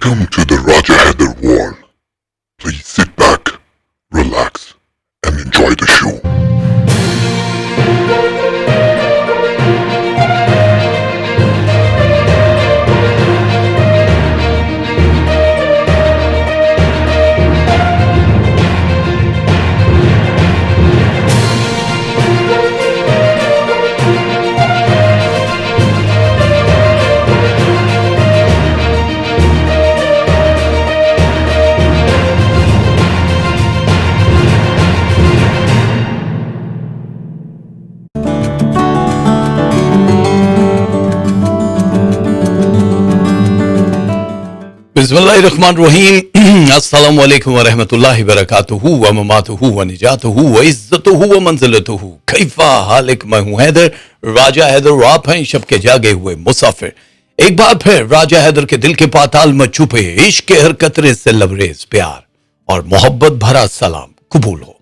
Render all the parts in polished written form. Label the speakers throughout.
Speaker 1: Welcome to the Raja Haider world. Please sit back, relax, and enjoy the show.
Speaker 2: बिस्मिल्लाहिर्रहमानिर्रहीम। अस्सलामु अलैकुम वरहमतुल्लाहि वबरकातुहू व ममातुहू व निजातुहू व इज्जतुहू व मंजिलतुहू। कैफा हालिक, मैं हूं हैदर, राजा हैदर, और आप हैं शब के जागे हुए मुसाफिर। एक बार फिर राजा हैदर के दिल के पाताल में छुपे इश्क के हर कतरे से लबरेज प्यार और मोहब्बत भरा सलाम कबूल हो।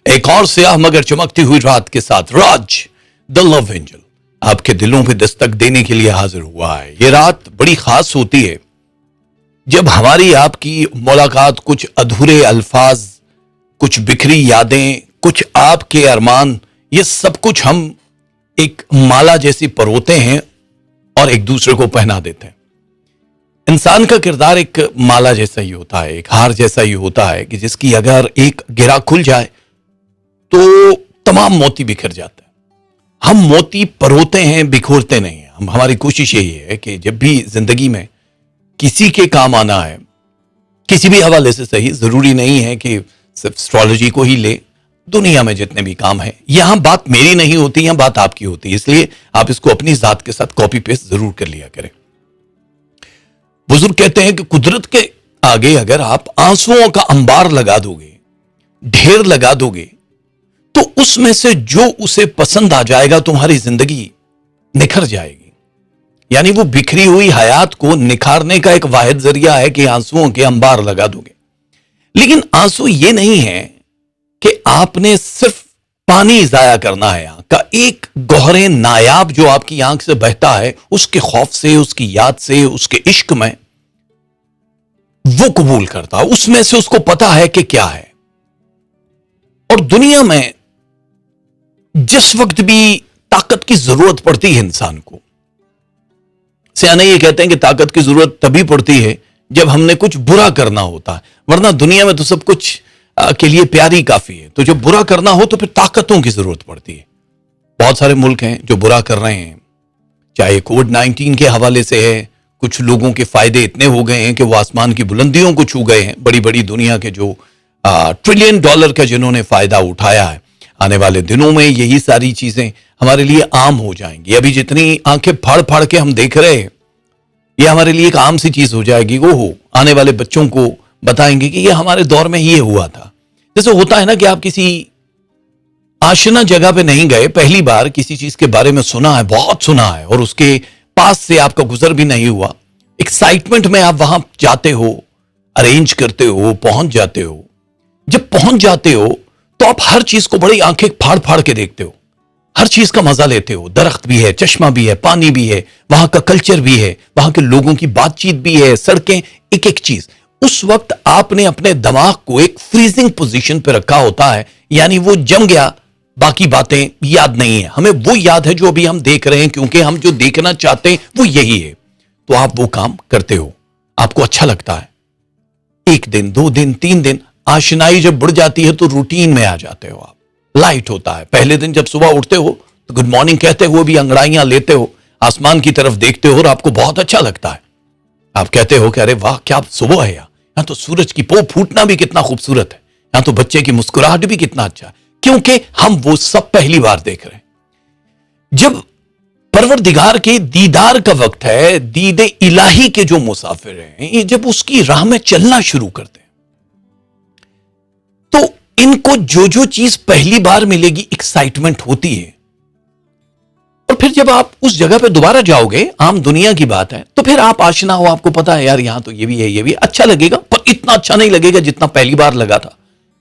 Speaker 2: एक और स्याह मगर चमकती हुई रात के साथ राज द लव एंजल आपके दिलों पे दस्तक देने के लिए हाजिर हुआ है। ये रात बड़ी खास होती है जब हमारी आपकी मुलाकात कुछ अधूरे अल्फाज, कुछ बिखरी यादें, कुछ आपके अरमान, ये सब कुछ हम एक माला जैसी परोते हैं और एक दूसरे को पहना देते हैं। इंसान का किरदार एक माला जैसा ही होता है, एक हार जैसा ही होता है कि जिसकी अगर एक गिरा खुल जाए तो तमाम मोती बिखर जाता है। हम मोती परोते हैं, बिखोरते नहीं हैं। हमारी कोशिश यही है कि जब भी जिंदगी में किसी के काम आना है, किसी भी हवाले से सही, जरूरी नहीं है कि सिर्फ एस्ट्रोलॉजी को ही ले, दुनिया में जितने भी काम है, यहां बात मेरी नहीं होती, यहां बात आपकी होती है। इसलिए आप इसको अपनी जात के साथ कॉपी पेस्ट जरूर कर लिया करें। बुजुर्ग कहते हैं कि कुदरत के आगे अगर आप आंसुओं का अंबार लगा दोगे, ढेर लगा दोगे, तो उसमें से जो उसे पसंद आ जाएगा तुम्हारी जिंदगी निखर जाएगी। यानी वो बिखरी हुई हयात को निखारने का एक वाहिद जरिया है कि आंसुओं के अंबार लगा दोगे। लेकिन आंसू ये नहीं है कि आपने सिर्फ पानी जाया करना है। आंख का एक गौहरे नायाब जो आपकी आंख से बहता है, उसके खौफ से, उसकी याद से, उसके इश्क में वो कबूल करता है, उसमें से उसको पता है कि क्या है। और दुनिया में जिस वक्त भी ताकत की जरूरत पड़ती है इंसान को, सियाने ये कहते हैं कि ताकत की जरूरत तभी पड़ती है जब हमने कुछ बुरा करना होता है, वरना दुनिया में तो सब कुछ के लिए प्यार ही काफी है। तो जब बुरा करना हो तो फिर ताकतों की जरूरत पड़ती है। बहुत सारे मुल्क हैं जो बुरा कर रहे हैं, चाहे कोविड-19 के हवाले से है। कुछ लोगों के फायदे इतने हो गए हैं कि वो आसमान की बुलंदियों को छू गए हैं। बड़ी बड़ी दुनिया के जो ट्रिलियन डॉलर का जिन्होंने फायदा उठाया है, आने वाले दिनों में यही सारी चीजें हमारे लिए आम हो जाएंगी। अभी जितनी आंखें फाड़ फाड़ के हम देख रहे हैं, ये हमारे लिए एक आम सी चीज हो जाएगी। वो आने वाले बच्चों को बताएंगे कि ये हमारे दौर में ये हुआ था। जैसे होता है ना कि आप किसी आशना जगह पे नहीं गए, पहली बार किसी चीज के बारे में सुना है, बहुत सुना है, और उसके पास से आपका गुजर भी नहीं हुआ। एक्साइटमेंट में आप वहां जाते हो, अरेंज करते हो, पहुंच जाते हो। जब पहुंच जाते हो तो आप हर चीज को बड़ी आंखें फाड़ फाड़ के देखते हो, हर चीज का मजा लेते हो। दरख्त भी है, चश्मा भी है, पानी भी है, वहां का कल्चर भी है, वहां के लोगों की बातचीत भी है, सड़कें, एक एक चीज। उस वक्त आपने अपने दिमाग को एक फ्रीजिंग पोजीशन पे रखा होता है, यानी वो जम गया, बाकी बातें याद नहीं है। हमें वो याद है जो अभी हम देख रहे हैं, क्योंकि हम जो देखना चाहते हैं वो यही है। तो आप वो काम करते हो, आपको अच्छा लगता है। एक दिन, 2 दिन, 3 दिन, आशनाई जब बढ़ जाती है तो रूटीन में आ जाते हो आप। लाइट होता है, पहले दिन जब सुबह उठते हो तो गुड मॉर्निंग कहते हुए भी अंगड़ाइयां लेते हो, आसमान की तरफ देखते हो और आपको बहुत अच्छा लगता है। आप कहते हो कि अरे वाह क्या सुबह है, यहाँ तो सूरज की पो फूटना भी कितना खूबसूरत है, यहाँ तो बच्चे की मुस्कुराहट भी कितना अच्छा है, क्योंकि हम वो सब पहली बार देख रहे हैं। जब परवरदिगार के दीदार का वक्त है, दीदे इलाही के जो मुसाफिर हैं, ये जब उसकी राह में चलना शुरू करते हैं तो इनको जो जो चीज पहली बार मिलेगी, एक्साइटमेंट होती है। और फिर जब आप उस जगह पे दोबारा जाओगे, आम दुनिया की बात है, तो फिर आप आशना हो, आपको पता है यार यहां तो ये भी है, ये भी अच्छा लगेगा, पर इतना अच्छा नहीं लगेगा जितना पहली बार लगा था।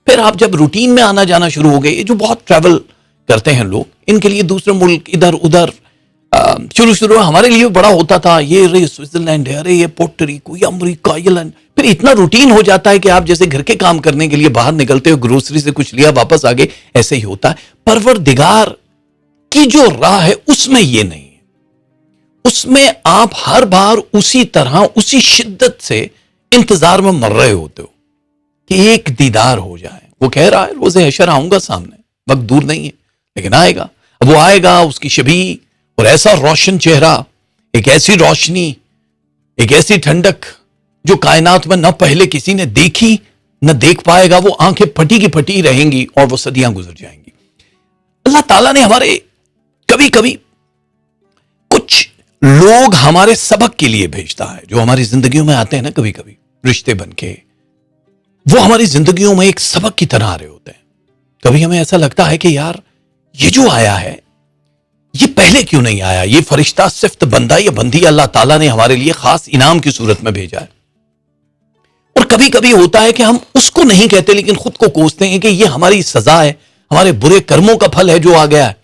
Speaker 2: फिर आप जब रूटीन में आना जाना शुरू हो गए, जो बहुत ट्रैवल करते हैं लोग, इनके लिए दूसरे मुल्क, इधर उधर शुरू शुरू में हमारे लिए बड़ा होता था, ये रे स्विट्जरलैंड है, अरे ये पोर्टरिको, ये अमेरिका, ये लंदन। फिर इतना रूटीन हो जाता है कि आप जैसे घर के काम करने के लिए बाहर निकलते हो, ग्रोसरी से कुछ लिया वापस आ गए, ऐसे ही होता है। परवरदिगार की जो राह है उसमें ये नहीं है, उसमें आप हर बार उसी तरह उसी शिद्दत से इंतजार में मर रहे होते हो कि एक दीदार हो जाए। वो कह रहा है रोज़े हशर आऊंगा सामने, वक्त दूर नहीं है, लेकिन आएगा। अब वो आएगा, उसकी शबीह और ऐसा रोशन चेहरा, एक ऐसी रोशनी, एक ऐसी ठंडक जो कायनात में न पहले किसी ने देखी न देख पाएगा। वो आंखें फटी की फटी रहेंगी और वो सदियां गुजर जाएंगी। अल्लाह ताला ने हमारे कभी कभी कुछ लोग हमारे सबक के लिए भेजता है, जो हमारी जिंदगियों में आते हैं ना, कभी कभी रिश्ते बनके, वो हमारी जिंदगियों में एक सबक की तरह आ रहे होते हैं। कभी हमें ऐसा लगता है कि यार ये जो आया है ये पहले क्यों नहीं आया, ये फरिश्ता सिफ्त बंदा या बंदी अल्लाह ताला ने हमारे लिए खास इनाम की सूरत में भेजा है। और कभी कभी होता है कि हम उसको नहीं कहते लेकिन खुद को कोसते हैं कि ये हमारी सजा है, हमारे बुरे कर्मों का फल है जो आ गया है।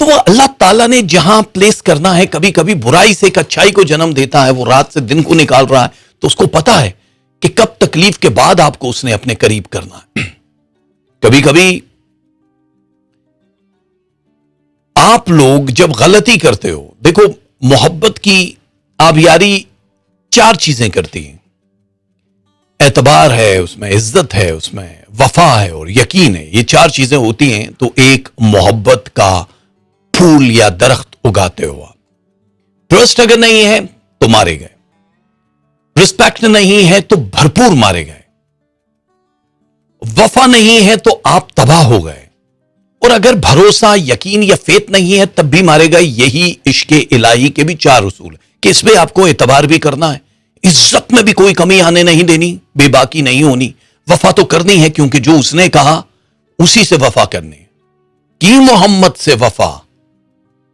Speaker 2: तो वो अल्लाह ताला ने जहां प्लेस करना है, कभी कभी बुराई से एक अच्छाई को जन्म देता है, वो रात से दिन को निकाल रहा है, तो उसको पता है कि कब तकलीफ के बाद आपको उसने अपने करीब करना है। कभी कभी आप लोग जब गलती करते हो, देखो मोहब्बत की आबियारी 4 चीजें करती हैं। एतबार है उसमें, इज्जत है उसमें, वफा है और यकीन है। ये 4 चीजें होती हैं तो एक मोहब्बत का फूल या दरख्त उगाते हो आप। ट्रस्ट अगर नहीं है तो मारे गए, रिस्पेक्ट नहीं है तो भरपूर मारे गए, वफा नहीं है तो आप तबाह हो गए, और अगर भरोसा, यकीन या फेत नहीं है तब भी मारे गए। यही इश्क़े इलाही के भी 4 उसूल कि इसमें आपको एतबार भी करना है, इज्जत में भी कोई कमी आने नहीं देनी, बेबाकी नहीं होनी, वफा तो करनी है क्योंकि जो उसने कहा उसी से वफा करनी है। कि मोहम्मद से वफा,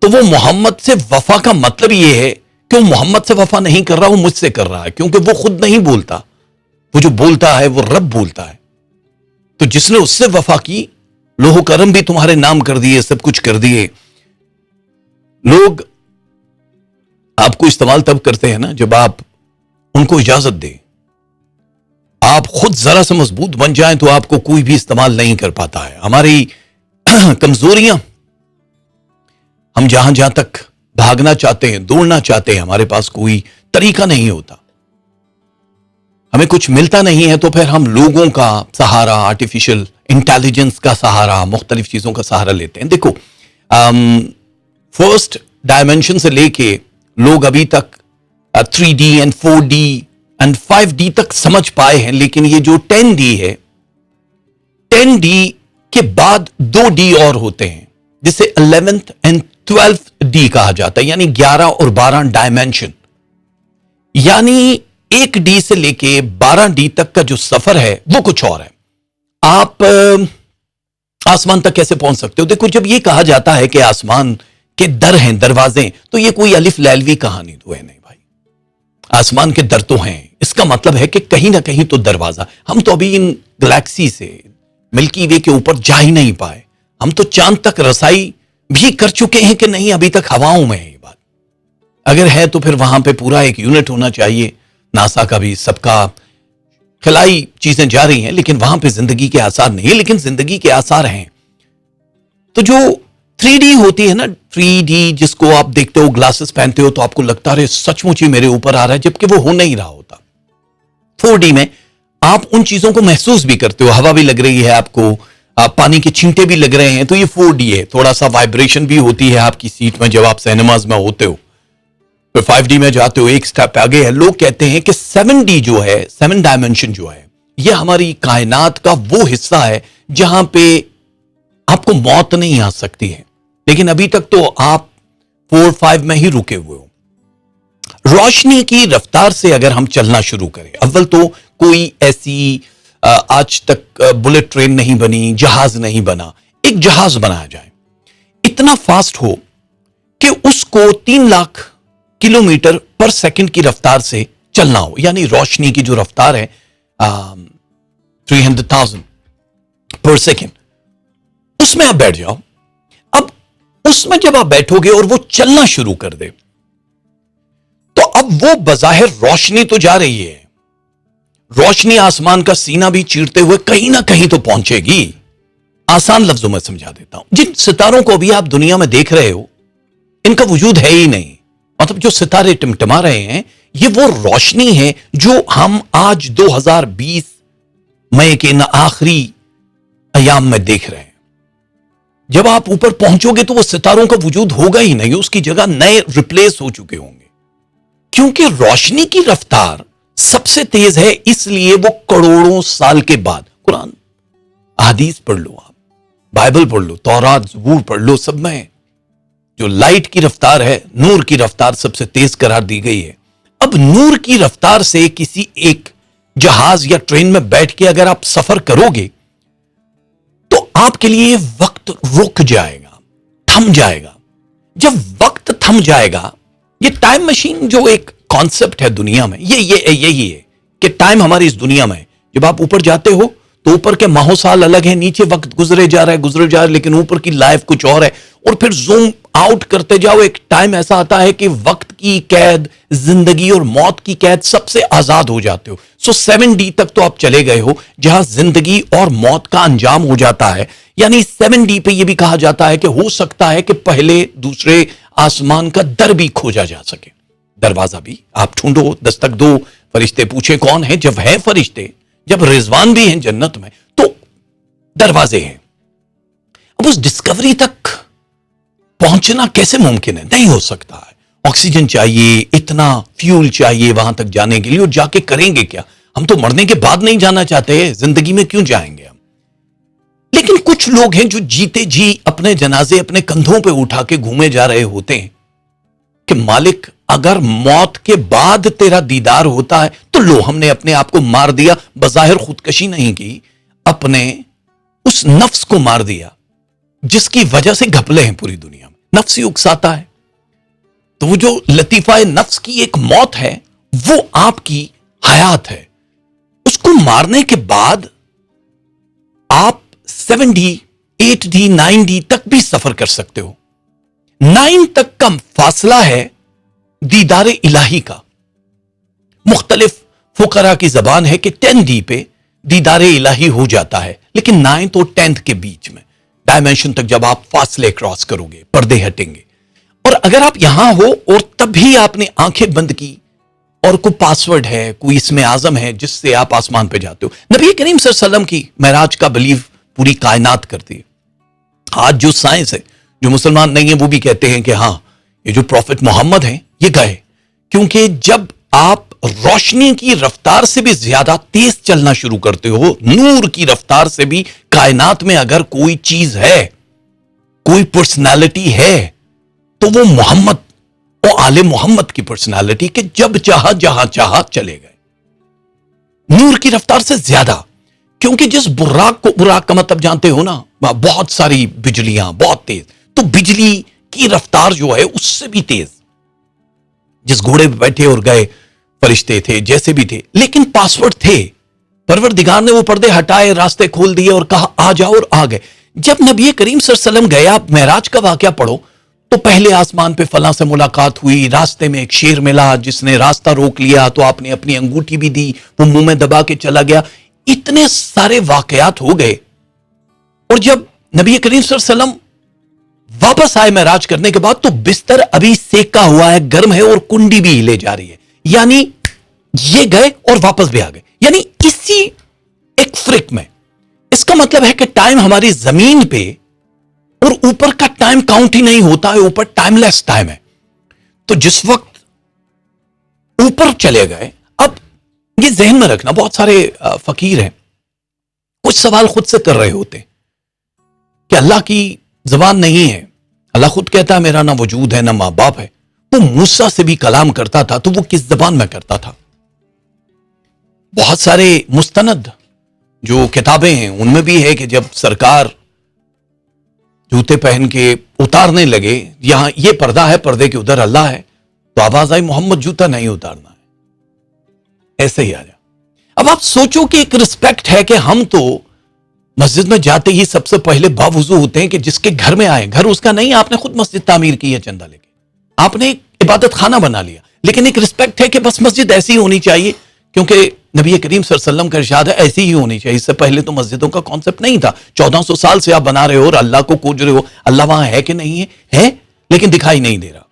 Speaker 2: तो वो मोहम्मद से वफा का मतलब ये है कि वो मोहम्मद से वफा नहीं कर रहा, वो मुझसे कर रहा है, क्योंकि वो खुद नहीं बोलता, वो जो बोलता है वो रब बोलता है। तो जिसने उससे वफा की, लोहो करम भी तुम्हारे नाम कर दिए, सब कुछ कर दिए। लोग आपको इस्तेमाल तब करते हैं ना जब आप उनको इजाजत दें। आप खुद जरा से मजबूत बन जाएं तो आपको कोई भी इस्तेमाल नहीं कर पाता है। हमारी कमजोरियां, हम जहां जहां तक भागना चाहते हैं, दौड़ना चाहते हैं, हमारे पास कोई तरीका नहीं होता, हमें कुछ मिलता नहीं है, तो फिर हम लोगों का सहारा, आर्टिफिशियल इंटेलिजेंस का सहारा, मुख्तलिफ चीजों का सहारा लेते हैं। देखो फर्स्ट डायमेंशन से लेके लोग अभी तक 3D and 4D and 5D तक समझ पाए हैं, लेकिन ये जो 10D है, 10D के बाद 2D और होते हैं जिसे 11th एंड 12th D कहा जाता है, यानी 11 और 12 डायमेंशन। यानी 1D से लेके 12D तक का जो सफर है वो कुछ और है। आप आसमान तक कैसे पहुंच सकते हो? देखो, जब ये कहा जाता है कि आसमान के दर हैं, दरवाजे, तो ये कोई अलिफ लैलवी कहानी तो है नहीं भाई। आसमान के दर तो हैं, इसका मतलब है कि कहीं ना कहीं तो दरवाजा। हम तो अभी इन गैलेक्सी से, मिल्की वे के ऊपर जा ही नहीं पाए। हम तो चांद तक रसाई भी कर चुके हैं कि नहीं, अभी तक हवाओं में है ये बात। अगर है तो फिर वहां पे पूरा एक यूनिट होना चाहिए, नासा का भी, सबका खिलाई चीजें जा रही हैं, लेकिन वहां पे जिंदगी के आसार नहीं है, लेकिन जिंदगी के आसार हैं। तो जो 3D होती है ना, 3D जिसको आप देखते हो, ग्लासेस पहनते हो तो आपको लगता है सचमुच ही मेरे ऊपर आ रहा है, जबकि वो हो नहीं रहा होता। 4D में आप उन चीजों को महसूस भी करते हो, हवा भी लग रही है आपको, आप पानी के छींटे भी लग रहे हैं, तो ये 4D है। थोड़ा सा वाइब्रेशन भी होती है आपकी सीट में जब आप सिनेमाज में होते हो। फिर 5D में जाते हो, एक स्टेप आगे है। लोग कहते हैं कि 7D जो है, 7 डायमेंशन जो है, यह हमारी कायनात का वो हिस्सा है जहां पे आपको मौत नहीं आ सकती है, लेकिन अभी तक तो आप 4-5 में ही रुके हुए हो। रोशनी की रफ्तार से अगर हम चलना शुरू करें, अव्वल तो कोई ऐसी आज तक बुलेट ट्रेन नहीं बनी, जहाज नहीं बना, एक जहाज बनाया जाए इतना फास्ट हो कि उसको 3 लाख किलोमीटर पर सेकंड की रफ्तार से चलना हो, यानी रोशनी की जो रफ्तार है 300,000 पर सेकंड, उसमें आप बैठ जाओ। अब उसमें जब आप बैठोगे और वो चलना शुरू कर दे, तो अब वो बज़ाहिर रोशनी तो जा रही है, रोशनी आसमान का सीना भी चीरते हुए कहीं ना कहीं तो पहुंचेगी। आसान लफ्जों में समझा देता हूं, जिन सितारों को अभी आप दुनिया में देख रहे हो, इनका वजूद है ही नहीं। मतलब जो सितारे टिमटिमा रहे हैं, ये वो रोशनी है जो हम आज 2020 मई के इन आखिरी अयाम में देख रहे हैं। जब आप ऊपर पहुंचोगे तो वो सितारों का वजूद होगा ही नहीं, उसकी जगह नए रिप्लेस हो चुके होंगे, क्योंकि रोशनी की रफ्तार सबसे तेज है। इसलिए वो करोड़ों साल के बाद, कुरान हदीस पढ़ लो, आप बाइबल पढ़ लो, तौरात ज़बूर पढ़ लो, सब में जो लाइट की रफ्तार है, नूर की रफ्तार सबसे तेज करार दी गई है। अब नूर की रफ्तार से किसी एक जहाज या ट्रेन में बैठ के अगर आप सफर करोगे तो आपके लिए वक्त रुक जाएगा, थम जाएगा। जब वक्त थम जाएगा, ये टाइम मशीन जो एक कॉन्सेप्ट है दुनिया में, यही है कि टाइम हमारी इस दुनिया में, जब आप ऊपर जाते हो तो ऊपर के माहो साल अलग है, नीचे वक्त गुजरे जा रहा है, लेकिन ऊपर की लाइफ कुछ और है। और फिर जूम आउट करते जाओ, एक टाइम ऐसा आता है कि वक्त की कैद, जिंदगी और मौत की कैद सबसे आजाद हो जाते हो। सो 7D तक तो आप चले गए हो, जहां जिंदगी और मौत का अंजाम हो जाता है। यानी 7D पे यह भी कहा जाता है कि हो सकता है कि पहले दूसरे आसमान का दर भी खोजा जा सके, दरवाजा भी आप ढूंढो, दस्तक दो, फरिश्ते पूछे कौन है। जब है फरिश्ते, जब रिजवान भी हैं जन्नत में, तो दरवाजे हैं। अब उस डिस्कवरी तक पहुंचना कैसे मुमकिन है? नहीं हो सकता है। ऑक्सीजन चाहिए, इतना फ्यूल चाहिए वहां तक जाने के लिए, और जाके करेंगे क्या? हम तो मरने के बाद नहीं जाना चाहते, जिंदगी में क्यों जाएंगे हम? लेकिन कुछ लोग हैं जो जीते जी अपने जनाजे अपने कंधों पे उठा के घूमे जा रहे होते हैं कि मालिक, अगर मौत के बाद तेरा दीदार होता है तो लो, हमने अपने आप को मार दिया। बज़ाहिर खुदकशी नहीं की, अपने उस नफ्स को मार दिया जिसकी वजह से घपले हैं पूरी दुनिया में। नफ्स ही उकसाता है। तो वो जो लतीफा नफ्स की एक मौत है, वो आपकी हयात है। उसको मारने के बाद आप 7D, 8D, 9D तक भी सफर कर सकते हो। 9 तक का फासला है दीदार इलाही का। मुख्तलिफ फुकरा की जबान है कि 10D पे दीदार इलाही हो जाता है, लेकिन 9th और 10th के बीच में डायमेंशन तक जब आप फासले क्रॉस करोगे, पर्दे हटेंगे। और अगर आप यहां हो और तभी आपने आंखें बंद की और कोई पासवर्ड है, कोई इसमें आजम है जिससे आप आसमान पे जाते हो। नबी करीम सल्लल्लाहु अलैहि वसल्लम की मेराज का बिलीव पूरी कायनात करती है। आज जो साइंस है, जो मुसलमान नहीं है, वो भी कहते हैं कि हाँ, ये जो प्रॉफिट मोहम्मद हैं ये गए, क्योंकि जब आप रोशनी की रफ्तार से भी ज्यादा तेज चलना शुरू करते हो, नूर की रफ्तार से भी, कायनात में अगर कोई चीज है, कोई पर्सनालिटी है, तो वो मोहम्मद, वो आले मोहम्मद की पर्सनालिटी के जब चाहा जहां चाहा चले गए, नूर की रफ्तार से ज्यादा। क्योंकि जिस बुर्राक को, बुर्राक का मतलब जानते हो ना, बहुत सारी बिजलियां, बहुत तेज, तो बिजली की रफ्तार जो है उससे भी तेज। जिस घोड़े पे बैठे और गए फरिश्ते थे, जैसे भी थे, लेकिन पासवर्ड थे। परवरदिगार ने वो पर्दे हटाए, रास्ते खोल दिए और कहा आ जाओ, और आ गए। जब नबी करीम सल्लल्लाहु अलैहि वसल्लम गए, आप मेराज का वाकया पढ़ो, तो पहले आसमान पे फलां से मुलाकात हुई, रास्ते में एक शेर मिला जिसने रास्ता रोक लिया, तो आपने अपनी अंगूठी भी दी, वो मुंह में दबा के चला गया। इतने सारे वाकयात हो गए। और जब नबी करीम सल्लल्लाहु अलैहि वसल्लम वापस आए मेराज करने के बाद, तो बिस्तर अभी सेका हुआ है, गर्म है, और कुंडी भी हिले जा रही है। यानी ये गए और वापस भी आ गए, यानी इसी एक फ्रिक में। इसका मतलब है कि टाइम हमारी जमीन पे और ऊपर का टाइम काउंट ही नहीं होता है, ऊपर टाइमलेस टाइम है। तो जिस वक्त ऊपर चले गए, अब ये जहन में रखना, बहुत सारे फकीर हैं, कुछ सवाल खुद से कर रहे होते कि अल्लाह की जबान नहीं है। अल्लाह खुद कहता है मेरा ना वजूद है ना मां बाप है। वो मूसा से भी कलाम करता था, तो वो किस जबान में करता था? बहुत सारे मुस्तनद जो किताबें हैं उनमें भी है कि जब सरकार जूते पहन के उतारने लगे, यहां ये पर्दा है, पर्दे के उधर अल्लाह है, तो आवाज आई मोहम्मद जूता नहीं उतारना है, ऐसे ही आ जा। अब आप सोचो कि एक रिस्पेक्ट है कि हम तो मस्जिद में जाते ही सबसे पहले बावुजू होते हैं कि जिसके घर में आए, घर उसका नहीं, आपने खुद मस्जिद तामीर की है चंदा लेके, आपने एक इबादत खाना बना लिया, लेकिन एक रिस्पेक्ट है कि बस मस्जिद ऐसी ही होनी चाहिए, क्योंकि नबी करीम सल्लल्लाहु अलैहि वसल्लम का इरशाद है ऐसी ही होनी चाहिए। इससे पहले तो मस्जिदों का कॉन्सेप्ट नहीं था, 1400 साल से आप बना रहे हो और अल्लाह को खोज रहे हो, अल्लाह वहां है कि नहीं है लेकिन दिखाई नहीं दे रहा,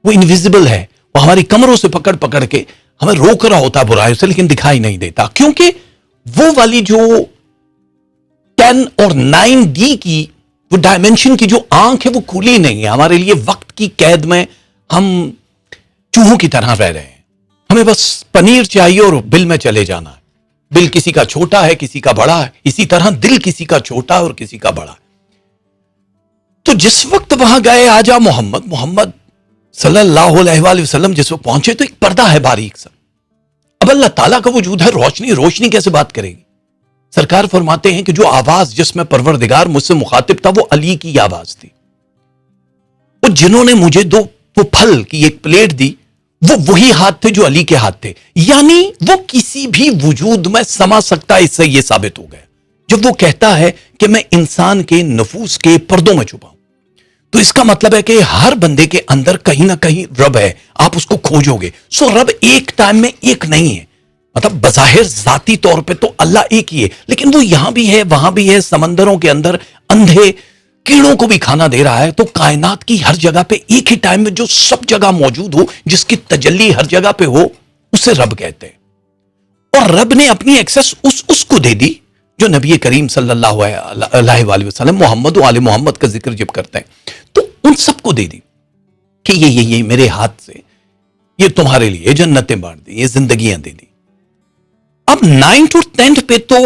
Speaker 2: वो इनविजिबल है, वो हमारी कमरों से पकड़ पकड़ के हमें रोक रहा होता है बुराई से, लेकिन दिखाई नहीं देता, क्योंकि वो वाली जो 10 और 9D की वो डायमेंशन की जो आंख है वो खुली नहीं है हमारे लिए। वक्त की कैद में हम चूहों की तरह रह रहे हैं, हमें बस पनीर चाहिए और बिल में चले जाना है। बिल किसी का छोटा है, किसी का बड़ा है, इसी तरह दिल किसी का छोटा और किसी का बड़ा है। तो जिस वक्त वहां गए आजा मोहम्मद सल्लल्लाहु अलैहि वसल्लम जिस वक्त पहुंचे तो एक पर्दा है बारीक सा। अब अल्लाह ताला का वजूद है, रोशनी कैसे बात करेगी? सरकार फरमाते हैं कि जो आवाज जिसमें परवरदिगार मुझसे मुखातिब था वो अली की आवाज थी। वो जिन्होंने मुझे वो फल की एक प्लेट दी वो वही हाथ थे जो अली के हाथ थे, यानी वो किसी भी वजूद में समा सकता है। इससे यह साबित हो गया जब वो कहता है कि मैं इंसान के नफूस के पर्दों में छुपा हूं, तो इसका मतलब है कि हर बंदे के अंदर कहीं ना कहीं रब है, आप उसको खोजोगे। सो रब एक टाइम में एक नहीं है, मतलब बज़ाहिर जाती तौर पे तो अल्लाह एक ही है, लेकिन वो यहां भी है वहां भी है, समंदरों के अंदर अंधे कीड़ों को भी खाना दे रहा है। तो कायनात की हर जगह पे एक ही टाइम में जो सब जगह मौजूद हो, जिसकी तजल्ली हर जगह पे हो, उसे रब कहते हैं। और रब ने अपनी एक्सेस उसको दे दी जो नबी करीम सल्लल्लाहु अलैहि वसल्लम मोहम्मद आले मोहम्मद का जिक्र जब करते हैं तो उन सबको दे दी कि ये मेरे हाथ से ये तुम्हारे लिए जन्नतें बांट दी, ये जिंदगियां दे दी। अब 9th और 10th पे तो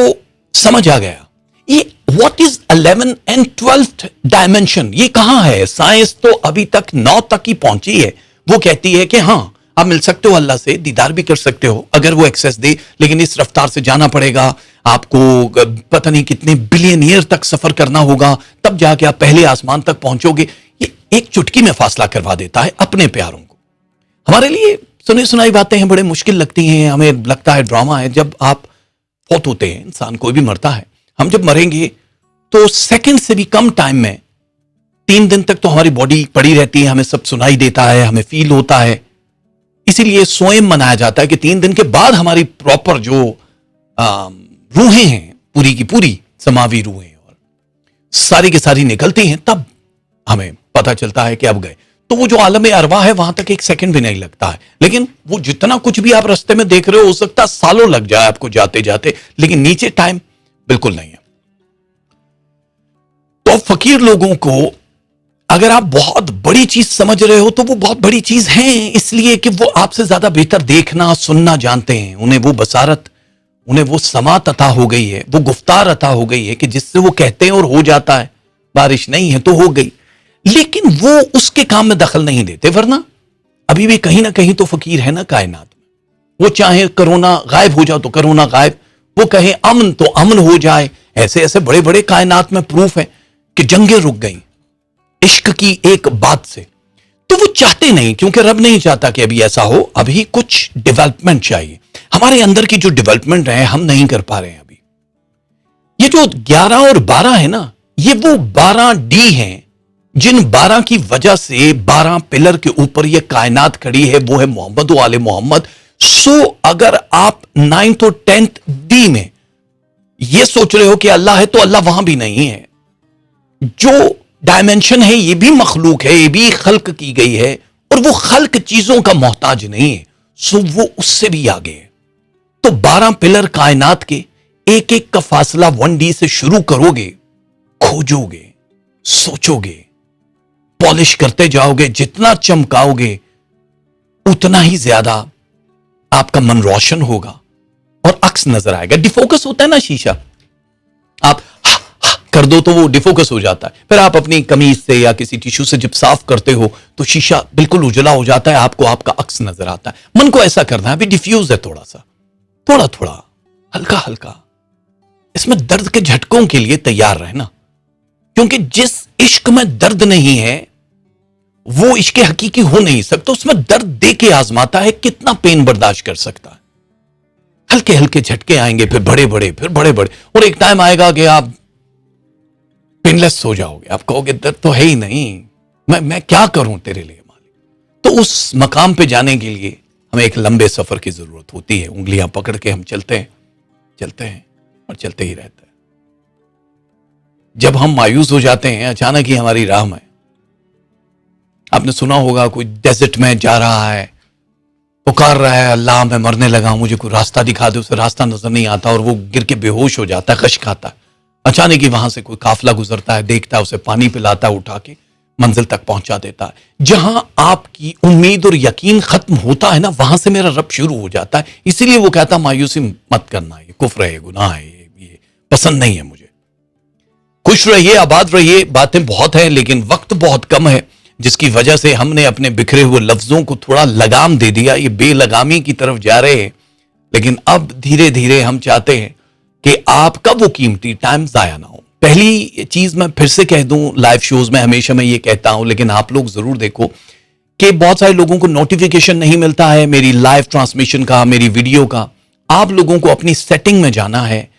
Speaker 2: समझ आ गया ये what is 11th and 12th dimension, ये कहां है? साइंस तो अभी तक 9 तक ही पहुंची है। वो कहती है कि हां आप मिल सकते हो अल्लाह से, दीदार भी कर सकते हो अगर वो एक्सेस दे, लेकिन इस रफ्तार से जाना पड़ेगा, आपको पता नहीं कितने बिलियन ईयर तक सफर करना होगा, तब जाके आप पहले आसमान तक पहुंचोगे। ये एक चुटकी में फासला करवा देता है अपने प्यारों को। हमारे लिए सुनी सुनाई बातें हैं, बड़े मुश्किल लगती हैं, हमें लगता है ड्रामा है। जब आप फौत होते हैं, इंसान कोई भी मरता है, हम जब मरेंगे तो सेकंड से भी कम टाइम में 3 दिन तक तो हमारी बॉडी पड़ी रहती है, हमें सब सुनाई देता है, हमें फील होता है। इसीलिए सोएम मनाया जाता है कि 3 दिन के बाद हमारी प्रॉपर जो रूहें हैं, पूरी की पूरी समावी रूहें और सारी की सारी निकलती हैं, तब हमें पता चलता है कि अब गए। तो वो जो आलम अरवा है वहां तक 1 सेकंड भी नहीं लगता है, लेकिन वो जितना कुछ भी आप रास्ते में देख रहे हो सकता है सालों लग जाए आपको जाते जाते, लेकिन नीचे टाइम बिल्कुल नहीं है। तो फकीर लोगों को अगर आप बहुत बड़ी चीज समझ रहे हो तो वो बहुत बड़ी चीज है, इसलिए कि वो आपसे ज्यादा बेहतर देखना सुनना जानते हैं। उन्हें वो बसारत, उन्हें वो समात अता हो गई है, वो गुफ्तार अता हो गई है कि जिससे वो कहते हैं और हो जाता है। बारिश नहीं है तो हो गई, लेकिन वो उसके काम में दखल नहीं देते, वरना अभी भी कहीं ना कहीं तो फकीर है ना कायनात में। वो चाहे कोरोना गायब हो जाओ तो कोरोना गायब, वो कहे अमन तो अमन हो जाए। ऐसे ऐसे बड़े बड़े कायनात में प्रूफ है कि जंगें रुक गई इश्क की एक बात से। तो वो चाहते नहीं, क्योंकि रब नहीं चाहता कि अभी ऐसा हो, अभी कुछ डेवलपमेंट चाहिए। हमारे अंदर की जो डेवलपमेंट है हम नहीं कर पा रहे हैं अभी। ये जो 11 और 12 है ना, ये वो 12D हैं जिन 12 की वजह से 12 पिलर के ऊपर ये कायनात खड़ी है, वो है मोहम्मद आले मोहम्मद। सो अगर आप 9th और 10th D में ये सोच रहे हो कि अल्लाह है, तो अल्लाह वहां भी नहीं है। जो डायमेंशन है ये भी मखलूक है, ये भी खल्क की गई है, और वो खल्क चीजों का मोहताज नहीं है, सो वो उससे भी आगे है। तो 12 पिलर कायनात के एक एक का फासला 1D से शुरू करोगे, खोजोगे, सोचोगे, पॉलिश करते जाओगे, जितना चमकाओगे उतना ही ज्यादा आपका मन रोशन होगा और अक्स नजर आएगा। डिफोकस होता है ना शीशा, आप कर दो तो वो डिफोकस हो जाता है, फिर आप अपनी कमीज से या किसी टिश्यू से जब साफ करते हो तो शीशा बिल्कुल उजला हो जाता है, आपको आपका अक्स नजर आता है। मन को ऐसा करना है, अभी डिफ्यूज है, थोड़ा सा, थोड़ा थोड़ा, हल्का हल्का। इसमें दर्द के झटकों के लिए तैयार रहना, क्योंकि जिस इश्क में दर्द नहीं है वो इश्क हकीकी हो नहीं सकता। उसमें दर्द दे के आजमाता है कितना पेन बर्दाश्त कर सकता है। हल्के हल्के झटके आएंगे, फिर बड़े बड़े, फिर बड़े बड़े, और एक टाइम आएगा कि आप पेनलेस हो जाओगे, आप कहोगे दर्द तो है ही नहीं, मैं क्या करूं तेरे लिए मालिक। तो उस मकाम पे जाने के लिए हमें एक लंबे सफर की जरूरत होती है। उंगलियां पकड़ के हम चलते हैं और चलते ही रहते हैं। जब हम मायूस हो जाते हैं, अचानक ही हमारी राह में, आपने सुना होगा कोई डेजर्ट में जा रहा है, पुकार रहा है अल्लाह मैं मरने लगा हूं, मुझे कोई रास्ता दिखा दे, उसे रास्ता नजर नहीं आता और वो गिर के बेहोश हो जाता है, कश खाता है। अचानक ही वहां से कोई काफिला गुजरता है, देखता है, उसे पानी पिलाता है, उठा के मंजिल तक पहुंचा देता है। जहां आपकी उम्मीद और यकीन खत्म होता है ना, वहां से मेरा रब शुरू हो जाता है। इसीलिए वो कहता मायूसी मत करना, ये कुफ्र है, गुनाह है, ये पसंद नहीं है मुझे। खुश रहिए, आबाद रहिए, बातें बहुत हैं लेकिन वक्त बहुत कम है, जिसकी वजह से हमने अपने बिखरे हुए लफ्जों को थोड़ा लगाम दे दिया, ये बेलगामी की तरफ जा रहे हैं। लेकिन अब धीरे धीरे हम चाहते हैं कि आपका वो कीमती टाइम जाया ना हो। पहली चीज मैं फिर से कह दूं, लाइव शोज में हमेशा मैं ये कहता हूं, लेकिन आप लोग जरूर देखो कि बहुत सारे लोगों को नोटिफिकेशन नहीं मिलता है मेरी लाइव ट्रांसमिशन का, मेरी वीडियो का। आप लोगों को अपनी सेटिंग में जाना है।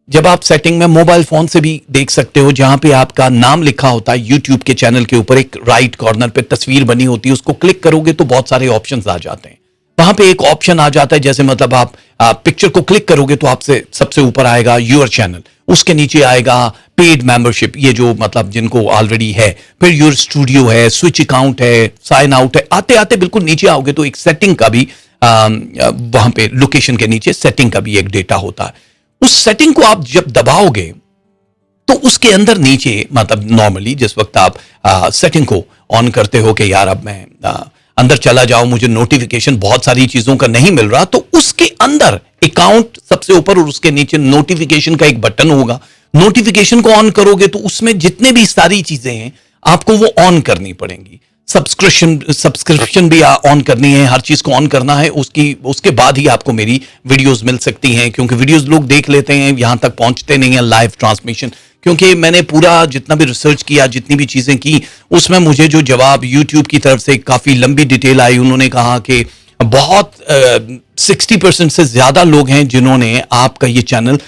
Speaker 2: जब आप सेटिंग में मोबाइल फोन से भी देख सकते हो, जहां पे आपका नाम लिखा होता है, यूट्यूब के चैनल के ऊपर एक राइट कॉर्नर पे तस्वीर बनी होती है, उसको क्लिक करोगे तो बहुत सारे ऑप्शंस आ जाते हैं। वहां पे एक ऑप्शन आ जाता है, जैसे मतलब आप पिक्चर को क्लिक करोगे तो आपसे सबसे ऊपर आएगा योर चैनल, उसके नीचे आएगा पेड मेंबरशिप, ये जो मतलब जिनको ऑलरेडी है, फिर योर स्टूडियो है, स्विच अकाउंट है, साइन आउट है। आते आते बिल्कुल नीचे आओगे तो एक सेटिंग का भी वहां पे लोकेशन के नीचे सेटिंग का भी एक डेटा होता है। उस सेटिंग को आप जब दबाओगे तो उसके अंदर नीचे मतलब नॉर्मली जिस वक्त आप सेटिंग को ऑन करते हो कि यार अब मैं अंदर चला जाओ, मुझे नोटिफिकेशन बहुत सारी चीजों का नहीं मिल रहा, तो उसके अंदर अकाउंट सबसे ऊपर और उसके नीचे नोटिफिकेशन का एक बटन होगा। नोटिफिकेशन को ऑन करोगे तो उसमें जितने भी सारी चीजें हैं आपको वो ऑन करनी पड़ेंगी। सब्सक्रिप्शन भी ऑन करनी है, हर चीज को ऑन करना है। उसके बाद ही आपको मेरी वीडियोस मिल सकती हैं, क्योंकि वीडियोस लोग देख लेते हैं, यहां तक पहुंचते नहीं है लाइव ट्रांसमिशन। क्योंकि मैंने पूरा जितना भी रिसर्च किया, जितनी भी चीजें की, उसमें मुझे जो जवाब यूट्यूब की तरफ से काफी लंबी डिटेल आई। उन्होंने कहा कि बहुत 60% से ज्यादा लोग हैं जिन्होंने आपका ये चैनल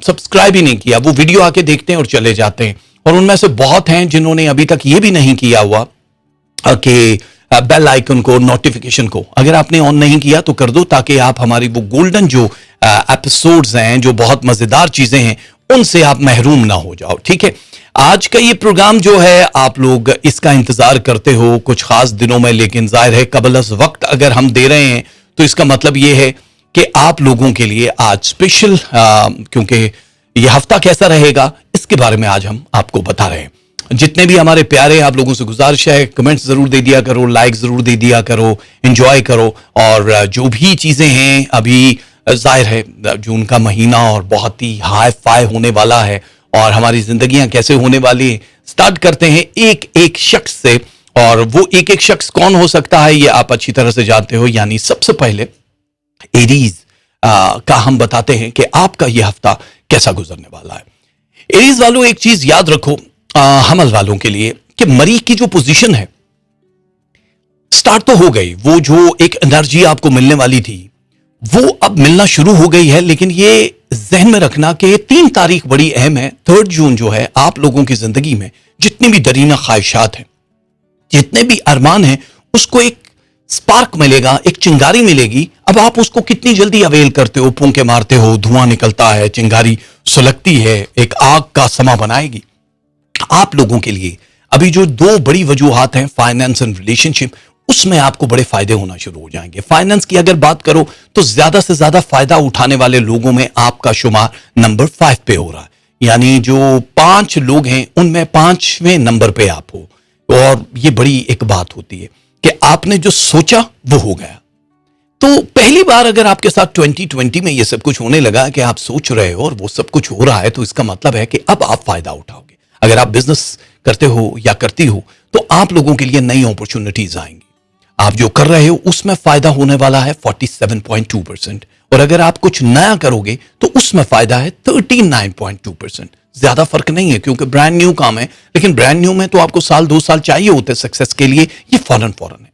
Speaker 2: सब्सक्राइब ही नहीं किया, वो वीडियो आके देखते हैं और चले जाते हैं। और उनमें से बहुत हैं जिन्होंने अभी तक ये भी नहीं किया हुआ कि बेल आइकन को, नोटिफिकेशन को अगर आपने ऑन नहीं किया तो कर दो, ताकि आप हमारी वो गोल्डन जो एपिसोड्स हैं, जो बहुत मजेदार चीजें हैं, उनसे आप महरूम ना हो जाओ। ठीक है, आज का ये प्रोग्राम जो है आप लोग इसका इंतजार करते हो कुछ खास दिनों में, लेकिन जाहिर है कबल वक्त अगर हम दे रहे हैं तो इसका मतलब ये है कि आप लोगों के लिए आज स्पेशल, क्योंकि ये हफ्ता कैसा रहेगा इसके बारे में आज हम आपको बता रहे हैं। जितने भी हमारे प्यारे, आप लोगों से गुजारिश है कमेंट्स जरूर दे दिया करो, लाइक जरूर दे दिया करो, एंजॉय करो। और जो भी चीजें हैं, अभी जाहिर है जून का महीना और बहुत ही हाई फाई होने वाला है, और हमारी जिंदगियां कैसे होने वाली है, स्टार्ट करते हैं एक एक शख्स से। और वो एक एक शख्स कौन हो सकता है ये आप अच्छी तरह से जानते हो। यानी सबसे पहले एरीज का हम बताते हैं कि आपका ये हफ्ता कैसा गुजरने वाला है। एरीज वालों, एक चीज याद रखो हमल वालों के लिए, कि मरीज की जो पोजीशन है स्टार्ट तो हो गई, वो जो एक एनर्जी आपको मिलने वाली थी वो अब मिलना शुरू हो गई है। लेकिन ये जहन में रखना कि 3 तारीख बड़ी अहम है। 3 जून जो है, आप लोगों की जिंदगी में जितनी भी दरीना ख्वाहिशात हैं, जितने भी अरमान हैं, उसको एक स्पार्क मिलेगा, एक चिंगारी मिलेगी। अब आप उसको कितनी जल्दी अवेल करते हो, फूंके मारते हो, धुआं निकलता है, चिंगारी सुलगती है, एक आग का समा बनाएगी। आप लोगों के लिए अभी जो 2 बड़ी वजूहात हैं, फाइनेंस एंड रिलेशनशिप, उसमें आपको बड़े फायदे होना शुरू हो जाएंगे। फाइनेंस की अगर बात करो तो ज्यादा से ज्यादा फायदा उठाने वाले लोगों में आपका शुमार नंबर 5 पे हो रहा है। यानी जो 5 लोग हैं उनमें 5वें नंबर पे आप हो। और ये बड़ी एक बात होती है कि आपने जो सोचा वो हो गया। तो पहली बार अगर आपके साथ 2020 में ये सब कुछ होने लगा कि आप सोच रहे हो और वो सब कुछ हो रहा है, तो इसका मतलब है कि अब आप फायदा उठाओगे। अगर आप बिजनेस करते हो या करती हो तो आप लोगों के लिए नई अपॉर्चुनिटीज आएंगी। आप जो कर रहे हो उसमें फायदा होने वाला है 47.2%, और अगर आप कुछ नया करोगे तो उसमें फायदा है 39.2%। ज्यादा फर्क नहीं है, क्योंकि ब्रांड न्यू काम है। लेकिन ब्रांड न्यू में तो आपको 1-2 साल चाहिए होते सक्सेस के लिए, ये फौरन है।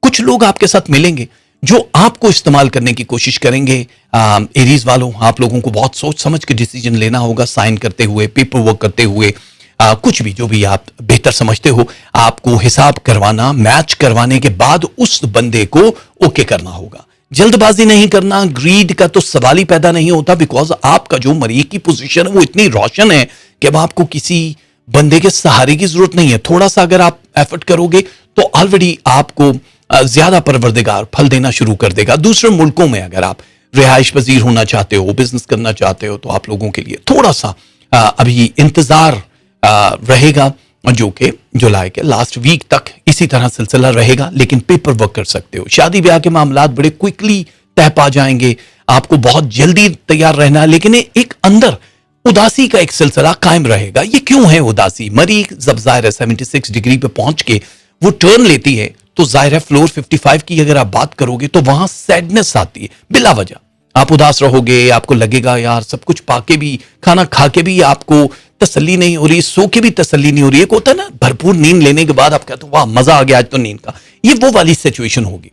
Speaker 2: कुछ लोग आपके साथ मिलेंगे जो आपको इस्तेमाल करने की कोशिश करेंगे। एरीज वालों, आप लोगों को बहुत सोच समझ के डिसीजन लेना होगा, साइन करते हुए, पेपर वर्क करते हुए, कुछ भी जो भी आप बेहतर समझते हो, आपको हिसाब करवाना, मैच करवाने के बाद उस बंदे को ओके करना होगा। जल्दबाजी नहीं करना, ग्रीड का तो सवाल ही पैदा नहीं होता, बिकॉज आपका जो मरीज की पोजीशन है वो इतनी रोशन है कि अब आपको किसी बंदे के सहारे की जरूरत नहीं है। थोड़ा सा अगर आप एफर्ट करोगे तो ऑलरेडी आपको ज्यादा परवरदिगार फल देना शुरू कर देगा। दूसरे मुल्कों में अगर आप रिहाइश पजीर होना चाहते हो, बिजनेस करना चाहते हो, तो आप लोगों के लिए थोड़ा सा अभी इंतजार रहेगा, जो कि जुलाई के लास्ट वीक तक इसी तरह सिलसिला रहेगा, लेकिन पेपर वर्क कर सकते हो। शादी ब्याह के मामलात बड़े क्विकली तय पा जाएंगे, आपको बहुत जल्दी तैयार रहना है, लेकिन एक अंदर उदासी का एक सिलसिला कायम रहेगा। ये क्यों है उदासी? मरीज जब ज़ाहिर 76 डिग्री पे पहुंच के वो टर्न लेती है तो ज़ाहिर है फ्लोर 55 की अगर आप बात करोगे तो वहां सैडनेस आती है, बिला वजह आप उदास रहोगे, आपको लगेगा यार सब कुछ पाके भी, खाना खा के भी आपको तसल्ली नहीं हो रही, सो के भी तसल्ली नहीं हो रही। एक होता है ना भरपूर नींद लेने के बाद आप कहते हो वाह मजा आ गया आज तो नींद का, ये वो वाली सिचुएशन होगी।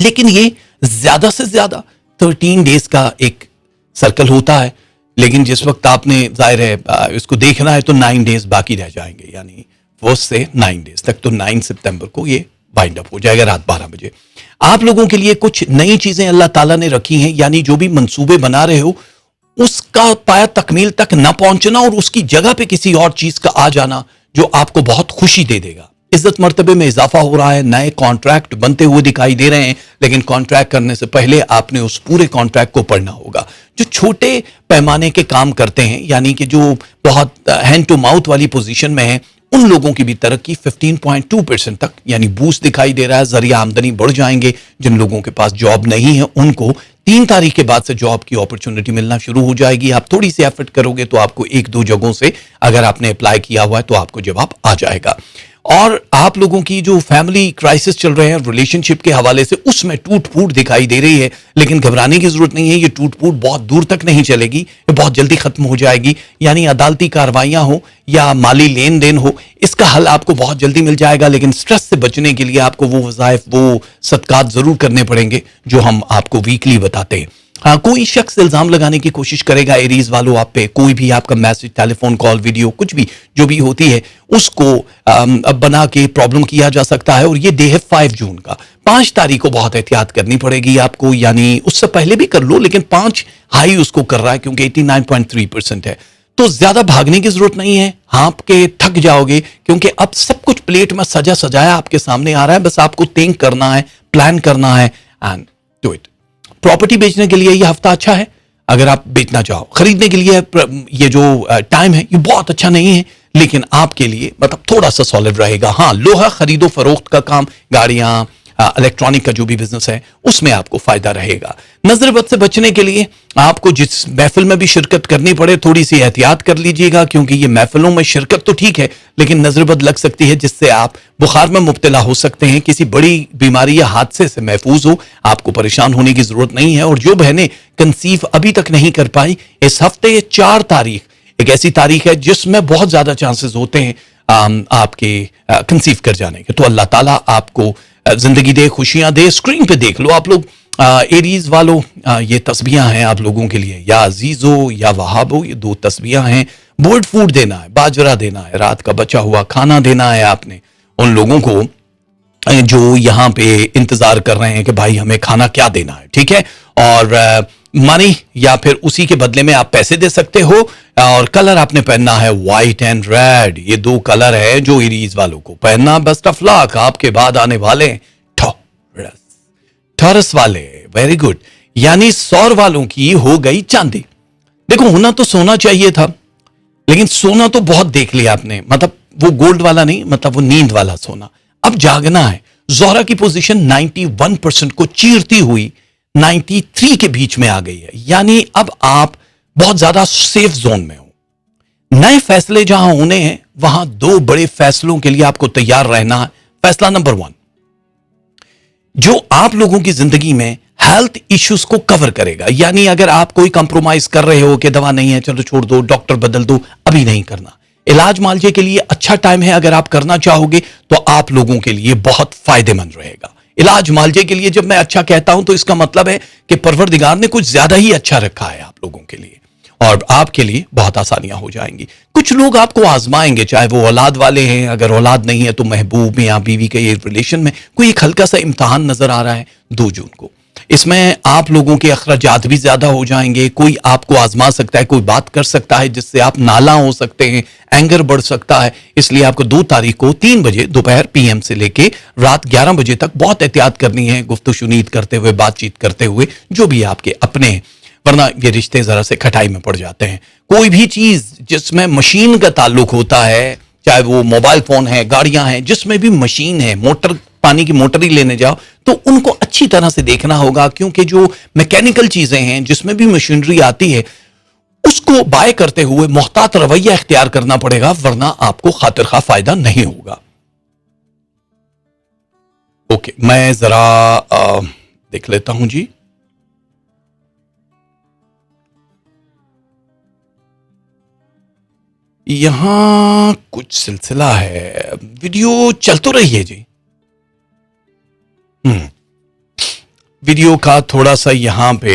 Speaker 2: लेकिन ये ज्यादा से ज्यादा 13 डेज का एक सर्कल होता है, लेकिन जिस वक्त आपने जाहिर है इसको देखना है तो 9 डेज बाकी रह जाएंगे, यानी 1 से 9 डेज तक, तो 9 सितंबर को ये वाइंड अप हो जाएगा रात 12 बजे। आप लोगों के लिए कुछ नई चीजें अल्लाह ताला ने रखी हैं, यानी जो भी मंसूबे बना रहे हो उसका पाया तकमील तक ना पहुंचना और उसकी जगह पे किसी और चीज का आ जाना जो आपको बहुत खुशी दे देगा। इज्जत मर्तबे में इजाफा हो रहा है, नए कॉन्ट्रैक्ट बनते हुए दिखाई दे रहे हैं, लेकिन कॉन्ट्रैक्ट करने से पहले आपने उस पूरे कॉन्ट्रैक्ट को पढ़ना होगा। जो छोटे पैमाने के काम करते हैं, यानी कि जो बहुत हैंड टू माउथ वाली पोजीशन में है, उन लोगों की भी तरक्की 15.2% तक यानी बूस्ट दिखाई दे रहा है। जरिया आमदनी बढ़ जाएंगे। जिन लोगों के पास जॉब नहीं है उनको 3 तारीख के बाद से जॉब की अपॉर्चुनिटी मिलना शुरू हो जाएगी। आप थोड़ी सी एफर्ट करोगे तो आपको 1-2 जगहों से अगर आपने अप्लाई किया हुआ है तो आपको जवाब आ जाएगा। और आप लोगों की जो फैमिली क्राइसिस चल रहे हैं रिलेशनशिप के हवाले से, उसमें टूट फूट दिखाई दे रही है, लेकिन घबराने की जरूरत नहीं है। ये टूट फूट बहुत दूर तक नहीं चलेगी, ये बहुत जल्दी खत्म हो जाएगी। यानी अदालती कार्रवाइयां हो या माली लेन देन हो, इसका हल आपको बहुत जल्दी मिल जाएगा। लेकिन स्ट्रेस से बचने के लिए आपको वो वज़ाइफ, वो सदकात जरूर करने पड़ेंगे जो हम आपको वीकली बताते हैं। हाँ, कोई शख्स इल्जाम लगाने की कोशिश करेगा एरीज वालों आप पे, कोई भी आपका मैसेज, टेलीफोन कॉल, वीडियो, कुछ भी जो भी होती है उसको बना के प्रॉब्लम किया जा सकता है। और ये डे है 5 जून का। 5 तारीख को बहुत एहतियात करनी पड़ेगी आपको, यानी उससे पहले भी कर लो, लेकिन 5 हाई उसको कर रहा है क्योंकि 89.3% है, तो ज्यादा भागने की जरूरत नहीं है। हाँप के थक जाओगे क्योंकि अब सब कुछ प्लेट में सजा सजाया आपके सामने आ रहा है, बस आपको थिंक करना है, प्लान करना है एंड डू इट। प्रॉपर्टी बेचने के लिए ये हफ्ता अच्छा है अगर आप बेचना चाहो। खरीदने के लिए ये जो टाइम है ये बहुत अच्छा नहीं है, लेकिन आपके लिए मतलब थोड़ा सा सॉलिड रहेगा। हाँ, लोहा खरीदो फरोख्त का काम, गाड़ियां, इलेक्ट्रॉनिक का जो भी बिजनेस है उसमें आपको फायदा रहेगा। नजरबद से बचने के लिए आपको जिस महफिल में भी शिरकत करनी पड़े थोड़ी सी एहतियात कर लीजिएगा, क्योंकि ये महफिलों में शिरकत तो ठीक है लेकिन नजरबद लग सकती है जिससे आप बुखार में मुब्तला हो सकते हैं, किसी बड़ी बीमारी या हादसे से महफूज हो। आपको परेशान होने की जरूरत नहीं है। और जो बहनें कंसीव अभी तक नहीं कर पाई, इस हफ्ते 4 तारीख एक ऐसी तारीख है जिसमें बहुत ज्यादा चांसेस होते हैं आपके कंसीव कर जाने के। तो अल्लाह ताला आपको जिंदगी दे, खुशियां दे। स्क्रीन पे देख लो आप लोग एरीज वालों, ये तस्बीहां हैं आप लोगों के लिए, या अजीजो या वहाबो, ये 2 तस्बीहां हैं। बोर्ड फूड देना है, बाजरा देना है, रात का बचा हुआ खाना देना है आपने उन लोगों को जो यहाँ पे इंतजार कर रहे हैं कि भाई हमें खाना क्या देना है, ठीक है। और मनी या फिर उसी के बदले में आप पैसे दे सकते हो। और कलर आपने पहनना है व्हाइट एंड रेड, ये 2 कलर है जो एरीज वालों को पहनना। Best of luck. आपके बाद आने वाले टॉरस वाले, वेरी गुड, यानी सौर वालों की हो गई चांदी। देखो होना तो सोना चाहिए था, लेकिन सोना तो बहुत देख लिया आपने, मतलब वो गोल्ड वाला नहीं, मतलब वो नींद वाला सोना। अब जागना है। जोहरा की पोजीशन 91% को चीरती हुई 93 के बीच में आ गई है, यानी अब आप बहुत ज्यादा सेफ जोन में हो। नए फैसले जहां होने हैं वहां 2 बड़े फैसलों के लिए आपको तैयार रहना है। फैसला नंबर 1 जो आप लोगों की जिंदगी में हेल्थ इश्यूज को कवर करेगा, यानी अगर आप कोई कंप्रोमाइज कर रहे हो कि दवा नहीं है चलो छोड़ दो, डॉक्टर बदल दो, अभी नहीं करना। इलाज मालजे के लिए अच्छा टाइम है, अगर आप करना चाहोगे तो आप लोगों के लिए बहुत फायदेमंद रहेगा। इलाज मालजे के लिए जब मैं अच्छा कहता हूं तो इसका मतलब है कि परवरदिगार ने कुछ ज्यादा ही अच्छा रखा है आप लोगों के लिए। और आपके लिए बहुत आसानियां हो जाएंगी। कुछ लोग आपको आजमाएंगे, चाहे वो औलाद वाले हैं, अगर औलाद नहीं है तो महबूब में या बीवी के ये रिलेशन में कोई एक हल्का सा इम्तहान नजर आ रहा है 2 जून को। इसमें आप लोगों के अखराजात भी ज्यादा हो जाएंगे, कोई आपको आजमा सकता है, कोई बात कर सकता है जिससे आप नाला हो सकते हैं, एंगर बढ़ सकता है। इसलिए आपको 2 तारीख को 3 बजे दोपहर PM से लेके रात 11 बजे तक बहुत एहतियात करनी है, गुफ्तगू शुनीद करते हुए, बातचीत करते हुए, जो भी आपके अपने हैं, वरना ये रिश्ते जरा से खटाई में पड़ जाते हैं। कोई भी चीज जिसमें मशीन का ताल्लुक होता है, चाहे वो मोबाइल फोन है, गाड़ियां हैं, जिसमें भी मशीन है, मोटर, पानी की मोटर ही लेने जाओ तो उनको अच्छी तरह से देखना होगा, क्योंकि जो मैकेनिकल चीजें हैं जिसमें भी मशीनरी आती है उसको बाय करते हुए मोहतात रवैया इख्तियार करना पड़ेगा, वरना आपको खातिर खा फायदा नहीं होगा। ओके, मैं जरा देख लेता हूं जी। यहां कुछ सिलसिला है, वीडियो चल तो रही है जी। वीडियो का थोड़ा सा यहां पे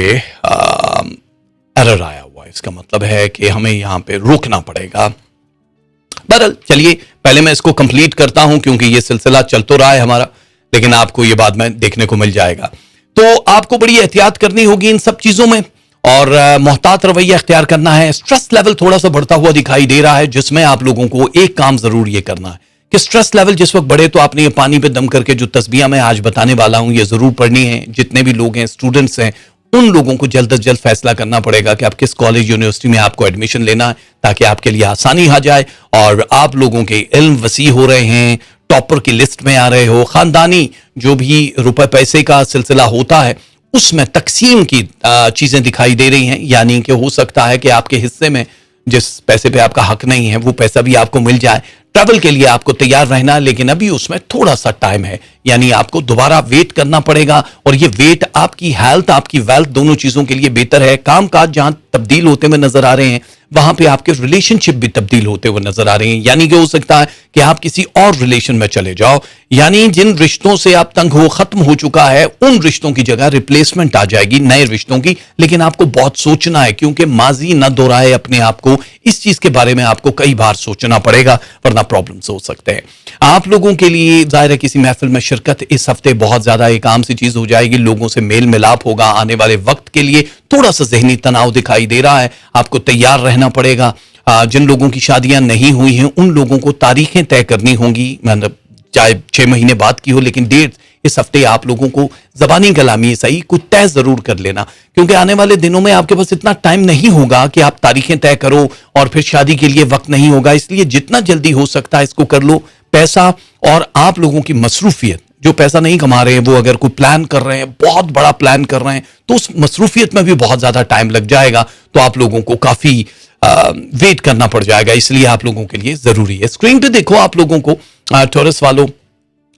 Speaker 2: एरर आया हुआ है, इसका मतलब है कि हमें यहां पे रोकना पड़ेगा। बहरहाल चलिए, पहले मैं इसको कंप्लीट करता हूं क्योंकि ये सिलसिला चल तो रहा है हमारा, लेकिन आपको ये बाद में देखने को मिल जाएगा। तो आपको बड़ी एहतियात करनी होगी इन सब चीजों में और मोहतात रवैया इख्तियार करना है। स्ट्रेस लेवल थोड़ा सा बढ़ता हुआ दिखाई दे रहा है, जिसमें आप लोगों को एक काम जरूर ये करना है कि स्ट्रेस लेवल जिस वक्त बढ़े तो आपने ये पानी पे दम करके जो तस्बीह मैं आज बताने वाला हूं ये जरूर पढ़नी है। जितने भी लोग हैं, स्टूडेंट्स हैं, उन लोगों को जल्द से जल्द फैसला करना पड़ेगा कि आप किस कॉलेज यूनिवर्सिटी में आपको एडमिशन लेना है, ताकि आपके लिए आसानी आ जाए और आप लोगों के इल्म वसी हो रहे हैं, टॉपर की लिस्ट में आ रहे हो, खानदानी जो भी रुपए पैसे का सिलसिला होता है उसमें तकसीम की चीजें दिखाई दे रही हैं। यानी कि हो सकता है कि आपके हिस्से में जिस पैसे पे आपका हक नहीं है वो पैसा भी आपको मिल जाए। ट्रैवल के लिए आपको तैयार रहना, लेकिन अभी उसमें थोड़ा सा टाइम है, यानी आपको दोबारा वेट करना पड़ेगा। और ये वेट आपकी हेल्थ, आपकी वेल्थ, दोनों चीजों के लिए बेहतर है। काम काज जहां तब्दील होते हुए नजर आ रहे हैं, वहां पे आपके रिलेशनशिप भी तब्दील होते हुए नजर आ रहे हैं। यानी कि हो सकता है कि आप किसी और रिलेशन में चले जाओ, यानी जिन रिश्तों से आप तंग हो, खत्म हो चुका है, उन रिश्तों की जगह रिप्लेसमेंट आ जाएगी नए रिश्तों की। लेकिन आपको बहुत सोचना है, क्योंकि माजी न दोहराए अपने आप को, इस चीज के बारे में आपको कई बार सोचना पड़ेगा, वरना प्रॉब्लम्स हो सकते हैं। आप लोगों के लिए जाहिर है किसी महफिल में शिरकत इस हफ्ते बहुत ज्यादा एक आम सी चीज हो जाएगी। लोगों से मेल मिलाप होगा, आने वाले वक्त के लिए थोड़ा सा जहनी तनाव दिखाई दे रहा है, आपको तैयार रहना पड़ेगा। जिन लोगों की शादियां नहीं हुई हैं उन लोगों को तारीखें तय करनी होंगी, मतलब चाहे 6 महीने बाद की हो, लेकिन डेट इस हफ्ते आप लोगों को जबानी कलामी सही कुछ तय जरूर कर लेना, क्योंकि आने वाले दिनों में आपके पास इतना टाइम नहीं होगा कि आप तारीखें तय करो और फिर शादी के लिए वक्त नहीं होगा। इसलिए जितना जल्दी हो सकता है इसको कर लो। पैसा और आप लोगों की मसरूफियत, जो पैसा नहीं कमा रहे हैं वो अगर कोई प्लान कर रहे हैं, बहुत बड़ा प्लान कर रहे हैं, तो उस मसरूफियत में भी बहुत ज्यादा टाइम लग जाएगा, तो आप लोगों को काफी वेट करना पड़ जाएगा। इसलिए आप लोगों के लिए जरूरी है। स्क्रीन पे देखो आप लोगों को टॉरस वालों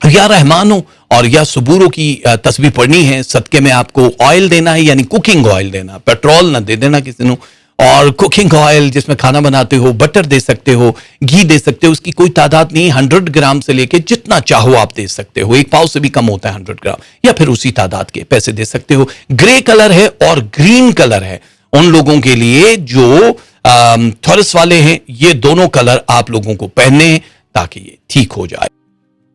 Speaker 2: या रहमानो और या सबूरों की तस्वीर पढ़नी है। सदके में आपको ऑयल देना है, यानी कुकिंग ऑयल देना, पेट्रोल ना दे देना किसी को। और कुकिंग ऑयल जिसमें खाना बनाते हो, बटर दे सकते हो, घी दे सकते हो। उसकी कोई तादाद नहीं, 100 ग्राम से लेके जितना चाहो आप दे सकते हो। 1 पाव से भी कम होता है 100 ग्राम, या फिर उसी तादाद के पैसे दे सकते हो। ग्रे कलर है और ग्रीन कलर है उन लोगों के लिए जो थॉरस वाले हैं। ये दोनों कलर आप लोगों को पहनने हैं ताकि ये ठीक हो जाए।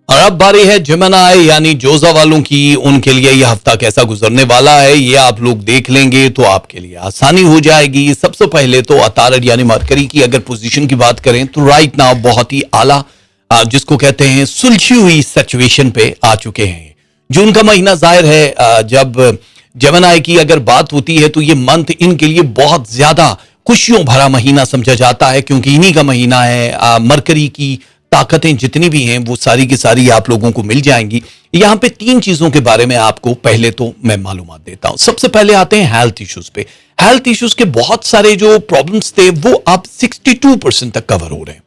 Speaker 2: और अब बारी है जेमिनी यानी जोजा वालों की। उनके लिए यह हफ्ता कैसा गुजरने वाला है ये आप लोग देख लेंगे तो आपके लिए आसानी हो जाएगी। सबसे पहले तो अतारद यानी मरकरी की अगर पोजीशन की बात करें तो राइट नाउ बहुत ही आला, जिसको कहते हैं सुलझी हुई सिचुएशन पे आ चुके हैं। जून का महीना जाहिर है, जब जेमिनी की अगर बात होती है तो ये मंथ इनके लिए बहुत ज्यादा खुशियों भरा महीना समझा जाता है, क्योंकि इन्हीं का महीना है। मरकरी की ताकतें जितनी भी हैं वो सारी की सारी आप लोगों को मिल जाएंगी। यहां पे 3 चीजों के बारे में आपको पहले तो मैं मालूमात देता हूं। सबसे पहले आते हैं हेल्थ इश्यूज पे। हेल्थ इश्यूज के बहुत सारे जो प्रॉब्लम्स थे वो अब 62% तक कवर हो रहे हैं।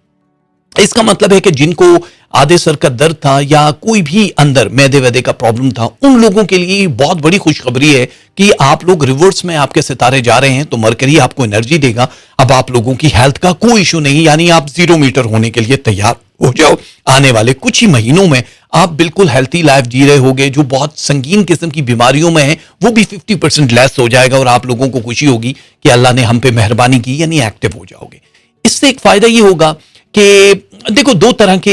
Speaker 2: इसका मतलब है कि जिनको आधे सर का दर्द था या कोई भी अंदर मैदे वैदे का प्रॉब्लम था, उन लोगों के लिए बहुत बड़ी खुशखबरी है कि आप लोग रिवर्स में आपके सितारे जा रहे हैं, तो मरकरी आपको एनर्जी देगा। अब आप लोगों की हेल्थ का कोई इशू नहीं, यानी आप 0 मीटर होने के लिए तैयार हो जाओ। आने वाले कुछ ही महीनों में आप बिल्कुल हेल्थी लाइफ जी रहे होगे। जो बहुत संगीन किस्म की बीमारियों में है वो भी 50% लेस हो जाएगा और आप लोगों को खुशी होगी कि अल्लाह ने हम पे मेहरबानी की, यानी एक्टिव हो जाओगे। इससे एक फायदा ये होगा कि देखो, दो तरह के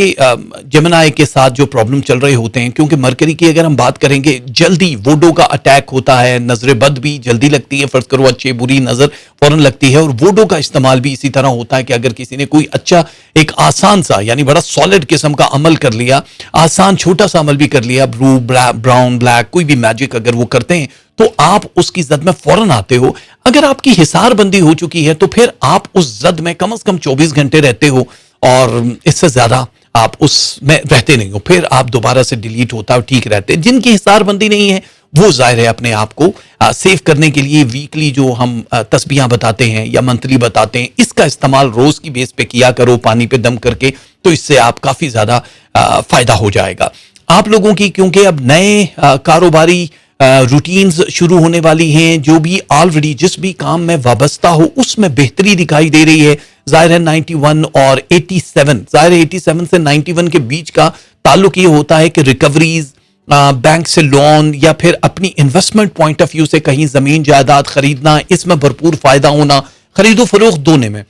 Speaker 2: जेमिनी के साथ जो प्रॉब्लम चल रहे होते हैं, क्योंकि मरकरी की अगर हम बात करेंगे, जल्दी वोडो का अटैक होता है, नजर बद भी जल्दी लगती है, फर्ज करो अच्छी बुरी नजर फौरन लगती है, और वोडो का इस्तेमाल भी इसी तरह होता है कि अगर किसी ने कोई अच्छा एक आसान सा यानी बड़ा सॉलिड किस्म का अमल कर लिया, आसान छोटा सा अमल भी कर लिया, ब्लू ब्राउन ब्लैक कोई भी मैजिक अगर वो करते हैं तो आप उसकी जद में फौरन आते हो। अगर आपकी हिसारबंदी हो चुकी है तो फिर आप उस जद में कम से कम 24 घंटे रहते हो और इससे ज्यादा आप उसमें रहते नहीं हो, फिर आप दोबारा से डिलीट होता हो, ठीक रहते। जिनकी हिसारबंदी नहीं है वो जाहिर है अपने आप को सेव करने के लिए वीकली जो हम तस्बीहां बताते हैं या मंथली बताते हैं, इसका इस्तेमाल रोज की बेस पे किया करो, पानी पे दम करके, तो इससे आप काफी ज्यादा फायदा हो जाएगा आप लोगों की। क्योंकि अब नए कारोबारी रूटीन्स शुरू होने वाली हैं, जो भी ऑलरेडी जिस भी काम में वाबस्ता हो उसमें बेहतरी दिखाई दे रही है। जाहिर है 91 और 87, जाहिर है 87 से 91 के बीच का ताल्लुक ये होता है कि रिकवरीज, बैंक से लोन या फिर अपनी इन्वेस्टमेंट पॉइंट ऑफ व्यू से कहीं जमीन जायदाद खरीदना, इसमें भरपूर फायदा होना, खरीदो फरोख्त दोनों में।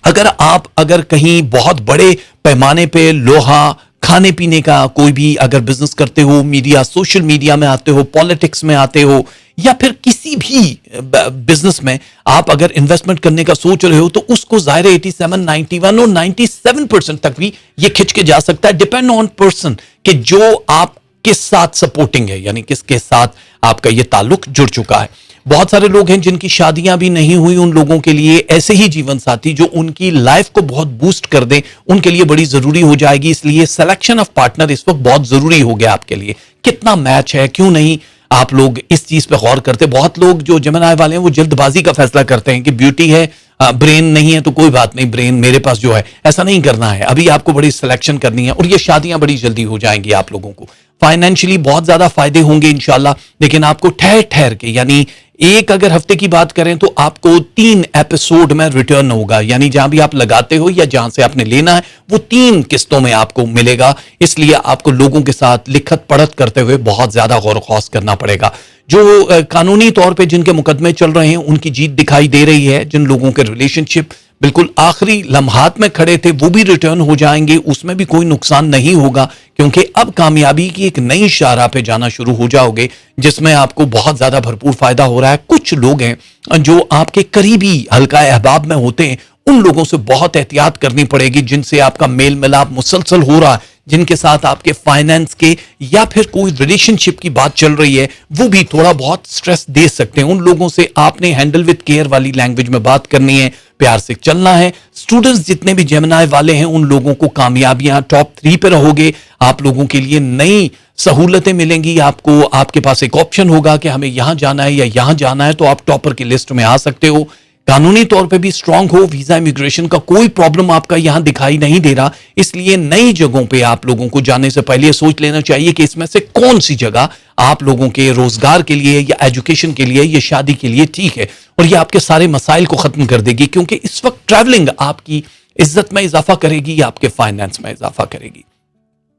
Speaker 2: अगर कहीं बहुत बड़े पैमाने पे लोहा, खाने पीने का कोई भी अगर बिजनेस करते हो, मीडिया सोशल मीडिया में आते हो, पॉलिटिक्स में आते हो, या फिर किसी भी बिजनेस में आप अगर इन्वेस्टमेंट करने का सोच रहे हो, तो उसको जाहिर 87, 91 और 97% तक भी ये खिंच के जा सकता है, डिपेंड ऑन पर्सन कि जो आप किस साथ सपोर्टिंग है, यानी किसके साथ आपका ये ताल्लुक जुड़ चुका है। बहुत सारे लोग हैं जिनकी शादियां भी नहीं हुई, उन लोगों के लिए ऐसे ही जीवन साथी जो उनकी लाइफ को बहुत बूस्ट कर दे, उनके लिए बड़ी जरूरी हो जाएगी। इसलिए सिलेक्शन ऑफ पार्टनर इस वक्त बहुत जरूरी हो गया आपके लिए। कितना मैच है, क्यों नहीं आप लोग इस चीज पे गौर करते। बहुत लोग जो जेमिनी वाले हैं वो जल्दबाजी का फैसला करते हैं कि ब्यूटी है, ब्रेन नहीं है तो कोई बात नहीं, ब्रेन मेरे पास जो है। ऐसा नहीं करना है, अभी आपको बड़ी सिलेक्शन करनी है और ये शादियां बड़ी जल्दी हो जाएंगी आप लोगों को। फाइनेंशियली बहुत ज्यादा फायदे होंगे इंशाल्लाह, लेकिन आपको ठहर ठहर के, यानी एक अगर हफ्ते की बात करें तो आपको 3 एपिसोड में रिटर्न होगा, यानी जहां भी आप लगाते हो या जहां से आपने लेना है वो 3 किस्तों में आपको मिलेगा। इसलिए आपको लोगों के साथ लिखत पढ़त करते हुए बहुत ज्यादा गौर खौस करना पड़ेगा। जो कानूनी तौर पे जिनके मुकदमे चल रहे हैं उनकी जीत दिखाई दे रही है। जिन लोगों के रिलेशनशिप बिल्कुल आखिरी लम्हात में खड़े थे वो भी रिटर्न हो जाएंगे, उसमें भी कोई नुकसान नहीं होगा, क्योंकि अब कामयाबी की एक नई शाहराह पे जाना शुरू हो जाओगे जिसमें आपको बहुत ज्यादा भरपूर फायदा हो रहा है। कुछ लोग हैं जो आपके करीबी हल्का अहबाब में होते हैं, उन लोगों से बहुत एहतियात करनी पड़ेगी जिनसे आपका मेल मिलाप मुसलसल हो रहा है, जिनके साथ आपके फाइनेंस के या फिर कोई रिलेशनशिप की बात चल रही है, वो भी थोड़ा बहुत स्ट्रेस दे सकते हैं। उन लोगों से आपने हैंडल विद केयर वाली लैंग्वेज में बात करनी है, प्यार से चलना है। स्टूडेंट्स जितने भी जेमिनी वाले हैं उन लोगों को कामयाबियां टॉप 3 पे रहोगे, आप लोगों के लिए नई सहूलतें मिलेंगी। आपको आपके पास एक ऑप्शन होगा कि हमें यहां जाना है या यहां जाना है, तो आप टॉपर की लिस्ट में आ सकते हो। कानूनी तौर पे भी स्ट्रांग हो, वीजा इमिग्रेशन का कोई प्रॉब्लम आपका यहां दिखाई नहीं दे रहा। इसलिए नई जगहों पे आप लोगों को जाने से पहले सोच लेना चाहिए कि इसमें से कौन सी जगह आप लोगों के रोजगार के लिए या एजुकेशन के लिए या शादी के लिए ठीक है, और ये आपके सारे मसाइल को खत्म कर देगी। क्योंकि इस वक्त ट्रैवलिंग आपकी इज्जत में इजाफा करेगी या आपके फाइनेंस में इजाफा करेगी।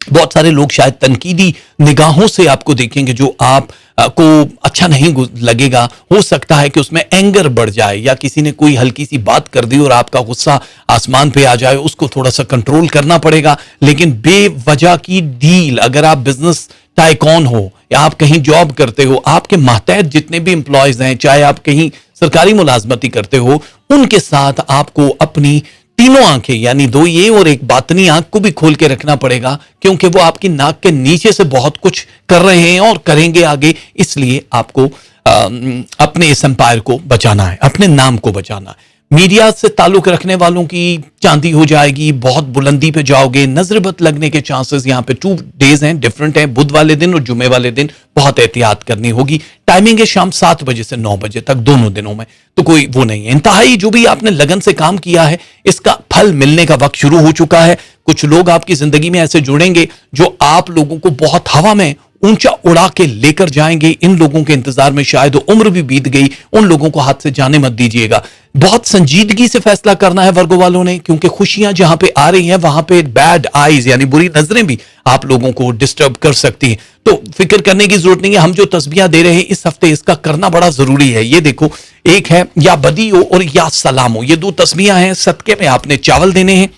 Speaker 2: बहुत सारे लोग शायद तनकीदी निगाहों से आपको देखेंगे जो आप को अच्छा नहीं लगेगा। हो सकता है कि उसमें एंगर बढ़ जाए या किसी ने कोई हल्की सी बात कर दी और आपका गुस्सा आसमान पे आ जाए, उसको थोड़ा सा कंट्रोल करना पड़ेगा। लेकिन बेवजह की डील, अगर आप बिजनेस टाइकॉन हो या आप कहीं जॉब करते हो, आपके मातहत जितने भी एम्प्लॉयज हैं, चाहे आप कहीं सरकारी मुलाजमती करते हो, उनके साथ आपको अपनी तीनों आंखें, यानी 2 ये और एक बातनी आंख को भी खोल के रखना पड़ेगा, क्योंकि वो आपकी नाक के नीचे से बहुत कुछ कर रहे हैं और करेंगे आगे। इसलिए आपको अपने इस एम्पायर को बचाना है, अपने नाम को बचाना है। मीडिया से ताल्लुक रखने वालों की चांदी हो जाएगी, बहुत बुलंदी पे जाओगे, नजर बद लगने के चांसेस यहाँ पे 2 डेज हैं, डिफरेंट हैं, बुध वाले दिन और जुमे वाले दिन बहुत एहतियात करनी होगी। टाइमिंग है शाम 7 बजे से 9 बजे तक, दोनों दिनों में, तो कोई वो नहीं है। इंतहाई जो भी आपने लगन से काम किया है इसका फल मिलने का वक्त शुरू हो चुका है। कुछ लोग आपकी जिंदगी में ऐसे जुड़ेंगे जो आप लोगों को बहुत हवा में ऊंचा उड़ा के लेकर जाएंगे। इन लोगों के इंतजार में शायद उम्र भी बीत गई, उन लोगों को हाथ से जाने मत दीजिएगा। बहुत संजीदगी से फैसला करना है वर्गो वालों ने, क्योंकि खुशियां जहां पे आ रही हैं वहां पे बैड आईज यानी बुरी नजरें भी आप लोगों को डिस्टर्ब कर सकती हैं। तो फिक्र करने की जरूरत नहीं है। हम जो तस्बीहां दे रहे हैं इस हफ्ते इसका करना बड़ा जरूरी है। ये देखो, एक है या बदी हो और या सलाम हो, ये 2 तस्बीहां हैं। सदके में आपने चावल देने हैं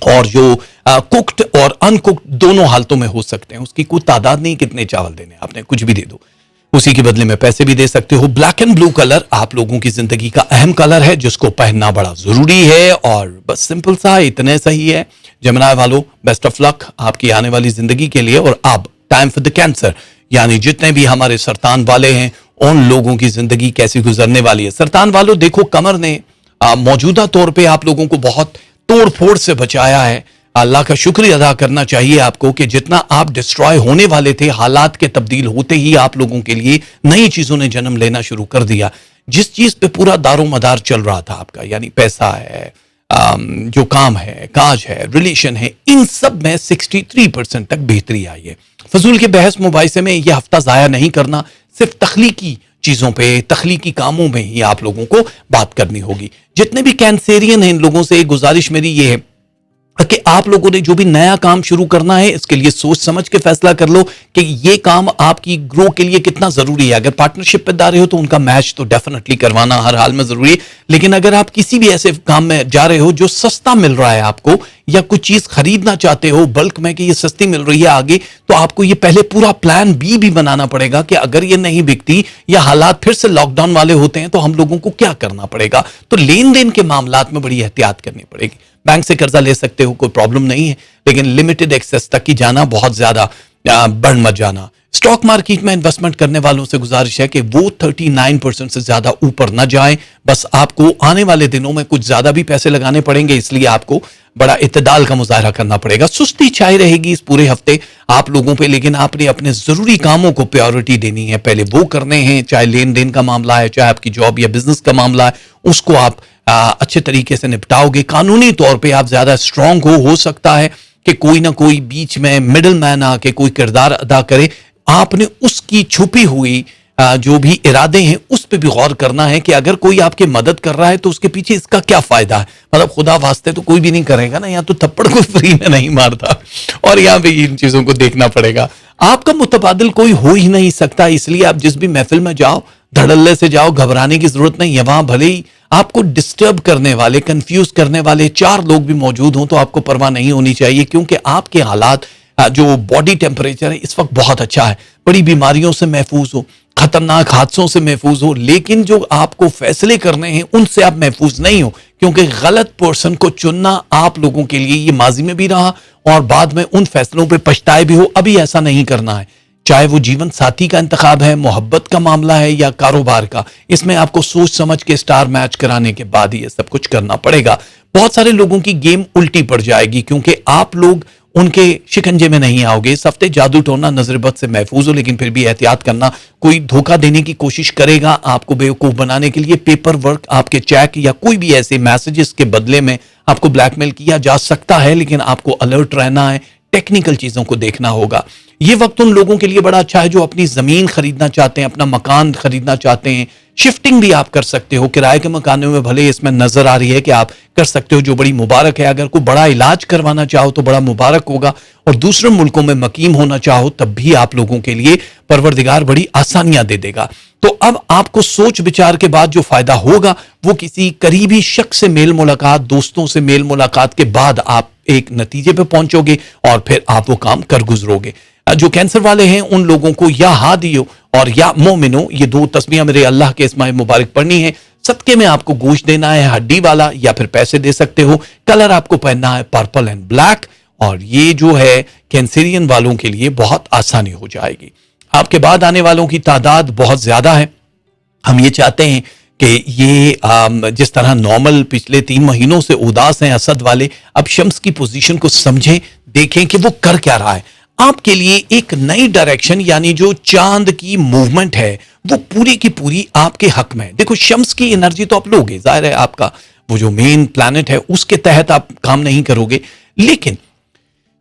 Speaker 2: और जो कुक्ड और अनकुक्ड दोनों हालतों में हो सकते हैं। उसकी कोई तादाद नहीं कितने चावल देने, आपने कुछ भी दे दो, उसी के बदले में पैसे भी दे सकते हो। ब्लैक एंड ब्लू कलर आप लोगों की जिंदगी का अहम कलर है जिसको पहनना बड़ा जरूरी है और बस सिंपल सा इतने सही है। जमनाय वालों, बेस्ट ऑफ लक आपकी आने वाली जिंदगी के लिए। और अब टाइम फॉर द कैंसर, यानी जितने भी हमारे सरतान वाले हैं उन लोगों की जिंदगी कैसी गुजरने वाली है। सरतान वालों देखो, कमर ने मौजूदा तौर पर आप लोगों को बहुत तोड़ फोड़ से बचाया है। अल्लाह का शुक्रिया अदा करना चाहिए आपको कि जितना आप डिस्ट्रॉय होने वाले थे, हालात के तब्दील होते ही आप लोगों के लिए नई चीजों ने जन्म लेना शुरू कर दिया। जिस चीज पे पूरा दारो मदार चल रहा था आपका, यानी पैसा है, जो काम है, काज है, रिलेशन है, इन सब में 63% तक बेहतरी आई है। फजूल के बहस मुबाहिसे में यह हफ्ता जाया नहीं करना, सिर्फ तख्लीकी चीजों पे, तख्लीकी कामों में ही आप लोगों को बात करनी होगी। जितने भी कैंसेरियन हैं इन लोगों से एक गुजारिश मेरी ये है कि आप लोगों ने जो भी नया काम शुरू करना है इसके लिए सोच समझ के फैसला कर लो कि ये काम आपकी ग्रो के लिए कितना जरूरी है। अगर पार्टनरशिप पे जा रहे हो तो उनका मैच तो डेफिनेटली करवाना हर हाल में जरूरी है, लेकिन अगर आप किसी भी ऐसे काम में जा रहे हो जो सस्ता मिल रहा है आपको, या कुछ चीज खरीदना चाहते हो बल्क में कि ये सस्ती मिल रही है आगे, तो आपको ये पहले पूरा प्लान बी भी बनाना पड़ेगा कि अगर ये नहीं बिकती या हालात फिर से लॉकडाउन वाले होते हैं तो हम लोगों को क्या करना पड़ेगा। तो लेन देन के मामलात में बड़ी एहतियात करनी पड़ेगी। बैंक से कर्जा ले सकते हो, कोई प्रॉब्लम नहीं है, लेकिन लिमिटेड एक्सेस तक ही जाना, बहुत ज्यादा बढ़ मत जाना। स्टॉक मार्केट में इन्वेस्टमेंट करने वालों से गुजारिश है कि वो 39% से ज्यादा ऊपर न जाएं। बस आपको आने वाले दिनों में कुछ ज्यादा भी पैसे लगाने पड़ेंगे, इसलिए आपको बड़ा इत्तेदाल का मुजाहरा करना पड़ेगा। सुस्ती छाई रहेगी इस पूरे हफ्ते आप लोगों पे, लेकिन आपने अपने जरूरी कामों को प्रायोरिटी देनी है, पहले वो करने हैं। चाहे लेन देन का मामला है, चाहे आपकी जॉब या बिजनेस का मामला है, उसको आप अच्छे तरीके से निपटाओगे। कानूनी तौर पे आप ज्यादा स्ट्रांग हो सकता है कि कोई ना कोई बीच में मिडिल मैन आके कोई किरदार अदा करे। आपने उसकी छुपी हुई जो भी इरादे हैं उस पर भी गौर करना है कि अगर कोई आपकी मदद कर रहा है तो उसके पीछे इसका क्या फायदा है। मतलब खुदा वास्ते तो कोई भी नहीं करेगा ना, यहाँ तो थप्पड़ कोई फ्री में नहीं मारता, और यहाँ पे इन चीजों को देखना पड़ेगा। आपका मुतबादिल कोई हो ही नहीं सकता, इसलिए आप जिस भी महफिल में जाओ धड़ल्ले से जाओ, घबराने की जरूरत नहीं है। वहां भले ही आपको डिस्टर्ब करने वाले, कंफ्यूज करने वाले 4 लोग भी मौजूद हों तो आपको परवाह नहीं होनी चाहिए, क्योंकि आपके हालात, जो बॉडी टेम्परेचर है इस वक्त बहुत अच्छा है। बड़ी बीमारियों से महफूज हो, खतरनाक हादसों से महफूज हो, लेकिन जो आपको फैसले करने हैं उनसे आप महफूज नहीं हो, क्योंकि गलत पर्सन को चुनना आप लोगों के लिए ये माजी में भी रहा और बाद में उन फैसलों पे पछताए भी हो। अभी ऐसा नहीं करना है। चाहे वो जीवन साथी का इंतखाब है, मोहब्बत का मामला है या कारोबार का, इसमें आपको सोच समझ के स्टार मैच कराने के बाद ही ये सब कुछ करना पड़ेगा। बहुत सारे लोगों की गेम उल्टी पड़ जाएगी क्योंकि आप लोग उनके शिकंजे में नहीं आओगे। इस हफ्ते जादू टोना नजरबद से महफूज हो, लेकिन फिर भी एहतियात करना। कोई धोखा देने की कोशिश करेगा आपको बेवकूफ बनाने के लिए। पेपर वर्क, आपके चेक या कोई भी ऐसे मैसेजेस के बदले में आपको ब्लैकमेल किया जा सकता है, लेकिन आपको अलर्ट रहना है, टेक्निकल चीजों को देखना होगा। ये वक्त उन लोगों के लिए बड़ा अच्छा है जो अपनी जमीन खरीदना चाहते हैं, अपना मकान खरीदना चाहते हैं। शिफ्टिंग भी आप कर सकते हो, किराए के मकानों में भले इसमें नजर आ रही है कि आप कर सकते हो, जो बड़ी मुबारक है। अगर कोई बड़ा इलाज करवाना चाहो तो बड़ा मुबारक होगा, और दूसरे मुल्कों में मकीम होना चाहो तब भी आप लोगों के लिए परवरदिगार बड़ी आसानियां दे देगा। तो अब आपको सोच विचार के बाद जो फायदा होगा वो किसी करीबी शख्स से मेल मुलाकात, दोस्तों से मेल मुलाकात के बाद आप एक नतीजे पे पहुंचोगे और फिर आप वो काम कर गुजरोगे। जो कैंसर वाले हैं उन लोगों को या हादियो और या मोमिनो, ये 2 तस्बीहां मेरे अल्लाह के इस्माए मुबारक पढ़नी है। सदके में आपको गोश्त देना है, हड्डी वाला, या फिर पैसे दे सकते हो। कलर आपको पहनना है पर्पल एंड ब्लैक, और ये जो है कैंसेरियन वालों के लिए बहुत आसानी हो जाएगी। आपके बाद आने वालों की तादाद बहुत ज्यादा है। हम ये चाहते हैं कि ये जिस तरह नॉर्मल पिछले 3 महीनों से उदास हैं असद वाले, अब शम्स की पोजीशन को समझें, देखें कि वो कर क्या रहा है। आपके लिए एक नई डायरेक्शन यानी जो चांद की मूवमेंट है वो पूरी की पूरी आपके हक में है। देखो शम्स की एनर्जी तो आप लोगे, जाहिर है आपका वो जो मेन प्लैनेट है उसके तहत आप काम नहीं करोगे, लेकिन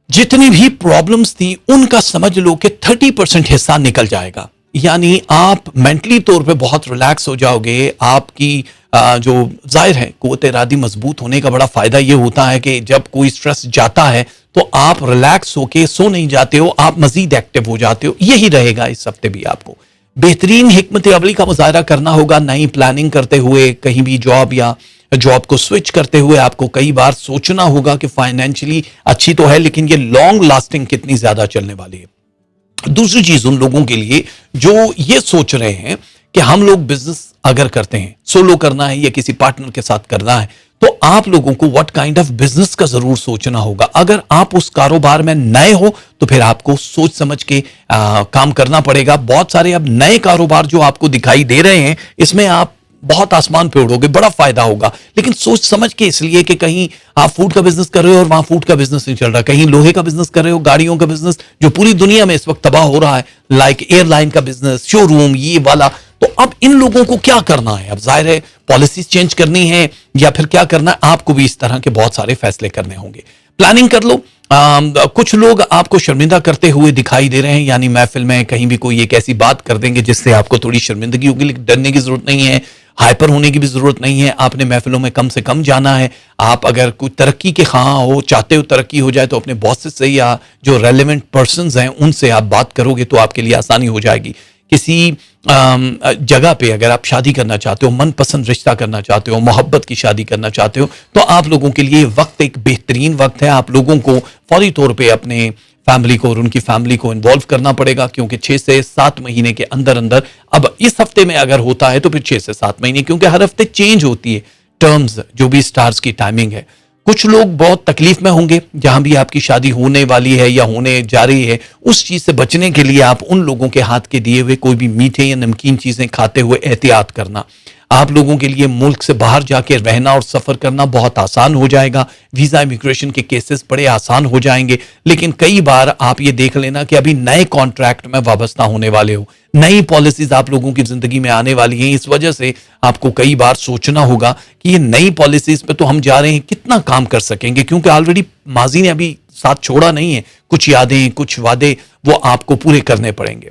Speaker 2: जितनी भी प्रॉब्लम्स थी उनका समझ लो कि 30% हिस्सा निकल जाएगा। यानी आप मेंटली तौर पे बहुत रिलैक्स हो जाओगे। आपकी जो जाहिर है कुव्वत इरादी मजबूत होने का बड़ा फायदा ये होता है कि जब कोई स्ट्रेस जाता है तो आप रिलैक्स होके सो नहीं जाते हो, आप मजीद एक्टिव हो जाते हो। यही रहेगा इस हफ्ते भी। आपको बेहतरीन हिकमत अमली का मुजाहरा करना होगा। नई प्लानिंग करते हुए कहीं भी जॉब या जॉब को स्विच करते हुए आपको कई बार सोचना होगा कि फाइनेंशियली अच्छी तो है लेकिन ये लॉन्ग लास्टिंग कितनी ज्यादा चलने वाली है। दूसरी चीज उन लोगों के लिए जो ये सोच रहे हैं कि हम लोग बिजनेस अगर करते हैं, सोलो करना है या किसी पार्टनर के साथ करना है, तो आप लोगों को व्हाट काइंड ऑफ बिजनेस का जरूर सोचना होगा। अगर आप उस कारोबार में नए हो तो फिर आपको सोच समझ के काम करना पड़ेगा। बहुत सारे अब नए कारोबार जो आपको दिखाई दे रहे हैं इसमें आप बहुत आसमान पे उड़ोगे, बड़ा फायदा होगा, लेकिन सोच समझ के, इसलिए कि कहीं आप फूड का बिजनेस कर रहे हो और वहां फूड का बिजनेस नहीं चल रहा, कहीं लोहे का बिजनेस कर रहे हो, गाड़ियों का बिजनेस जो पूरी दुनिया में इस वक्त तबाह हो रहा है, लाइक एयरलाइन का बिजनेस, शोरूम, ये वाला। तो अब इन लोगों को क्या करना है? अब जाहिर है पॉलिसीज चेंज करनी है या फिर क्या करना है, आपको भी इस तरह के बहुत सारे फैसले करने होंगे। प्लानिंग कर लो। कुछ लोग आपको शर्मिंदा करते हुए दिखाई दे रहे हैं, यानी महफिल में कहीं भी कोई एक ऐसी बात कर देंगे जिससे आपको थोड़ी शर्मिंदगी होगी, लेकिन डरने की जरूरत नहीं है, हाइपर होने की भी जरूरत नहीं है। आपने महफिलों में कम से कम जाना है। आप अगर कोई तरक्की के ख्वाह हो, चाहते हो तरक्की हो जाए, तो अपने बॉसेस से या जो रेलेवेंट पर्सन्स हैं उनसे आप बात करोगे तो आपके लिए आसानी हो जाएगी। किसी जगह पे अगर आप शादी करना चाहते हो, मनपसंद रिश्ता करना चाहते हो, मोहब्बत की शादी करना चाहते हो, तो आप लोगों के लिए वक्त एक बेहतरीन वक्त है। आप लोगों को फौरी तौर पे अपने फैमिली को और उनकी फैमिली को इन्वॉल्व करना पड़ेगा, क्योंकि 6 से 7 महीने के अंदर अंदर, अब इस हफ्ते में अगर होता है तो फिर 6 से 7 महीने, क्योंकि हर हफ्ते चेंज होती है टर्म्स, जो भी स्टार्स की टाइमिंग है। कुछ लोग बहुत तकलीफ में होंगे जहां भी आपकी शादी होने वाली है या होने जा रही है। उस चीज से बचने के लिए आप उन लोगों के हाथ के दिए हुए कोई भी मीठे या नमकीन चीजें खाते हुए एहतियात करना। आप लोगों के लिए मुल्क से बाहर जाके रहना और सफर करना बहुत आसान हो जाएगा। वीजा इमिग्रेशन के केसेस बड़े आसान हो जाएंगे। लेकिन कई बार आप ये देख लेना कि अभी नए कॉन्ट्रैक्ट में वाबस्ता होने वाले हो, नई पॉलिसीज आप लोगों की जिंदगी में आने वाली हैं। इस वजह से आपको कई बार सोचना होगा कि ये नई पॉलिसीज पे तो हम जा रहे हैं, कितना काम कर सकेंगे, क्योंकि ऑलरेडी माजी ने अभी साथ छोड़ा नहीं है। कुछ यादें, कुछ वादे वो आपको पूरे करने पड़ेंगे।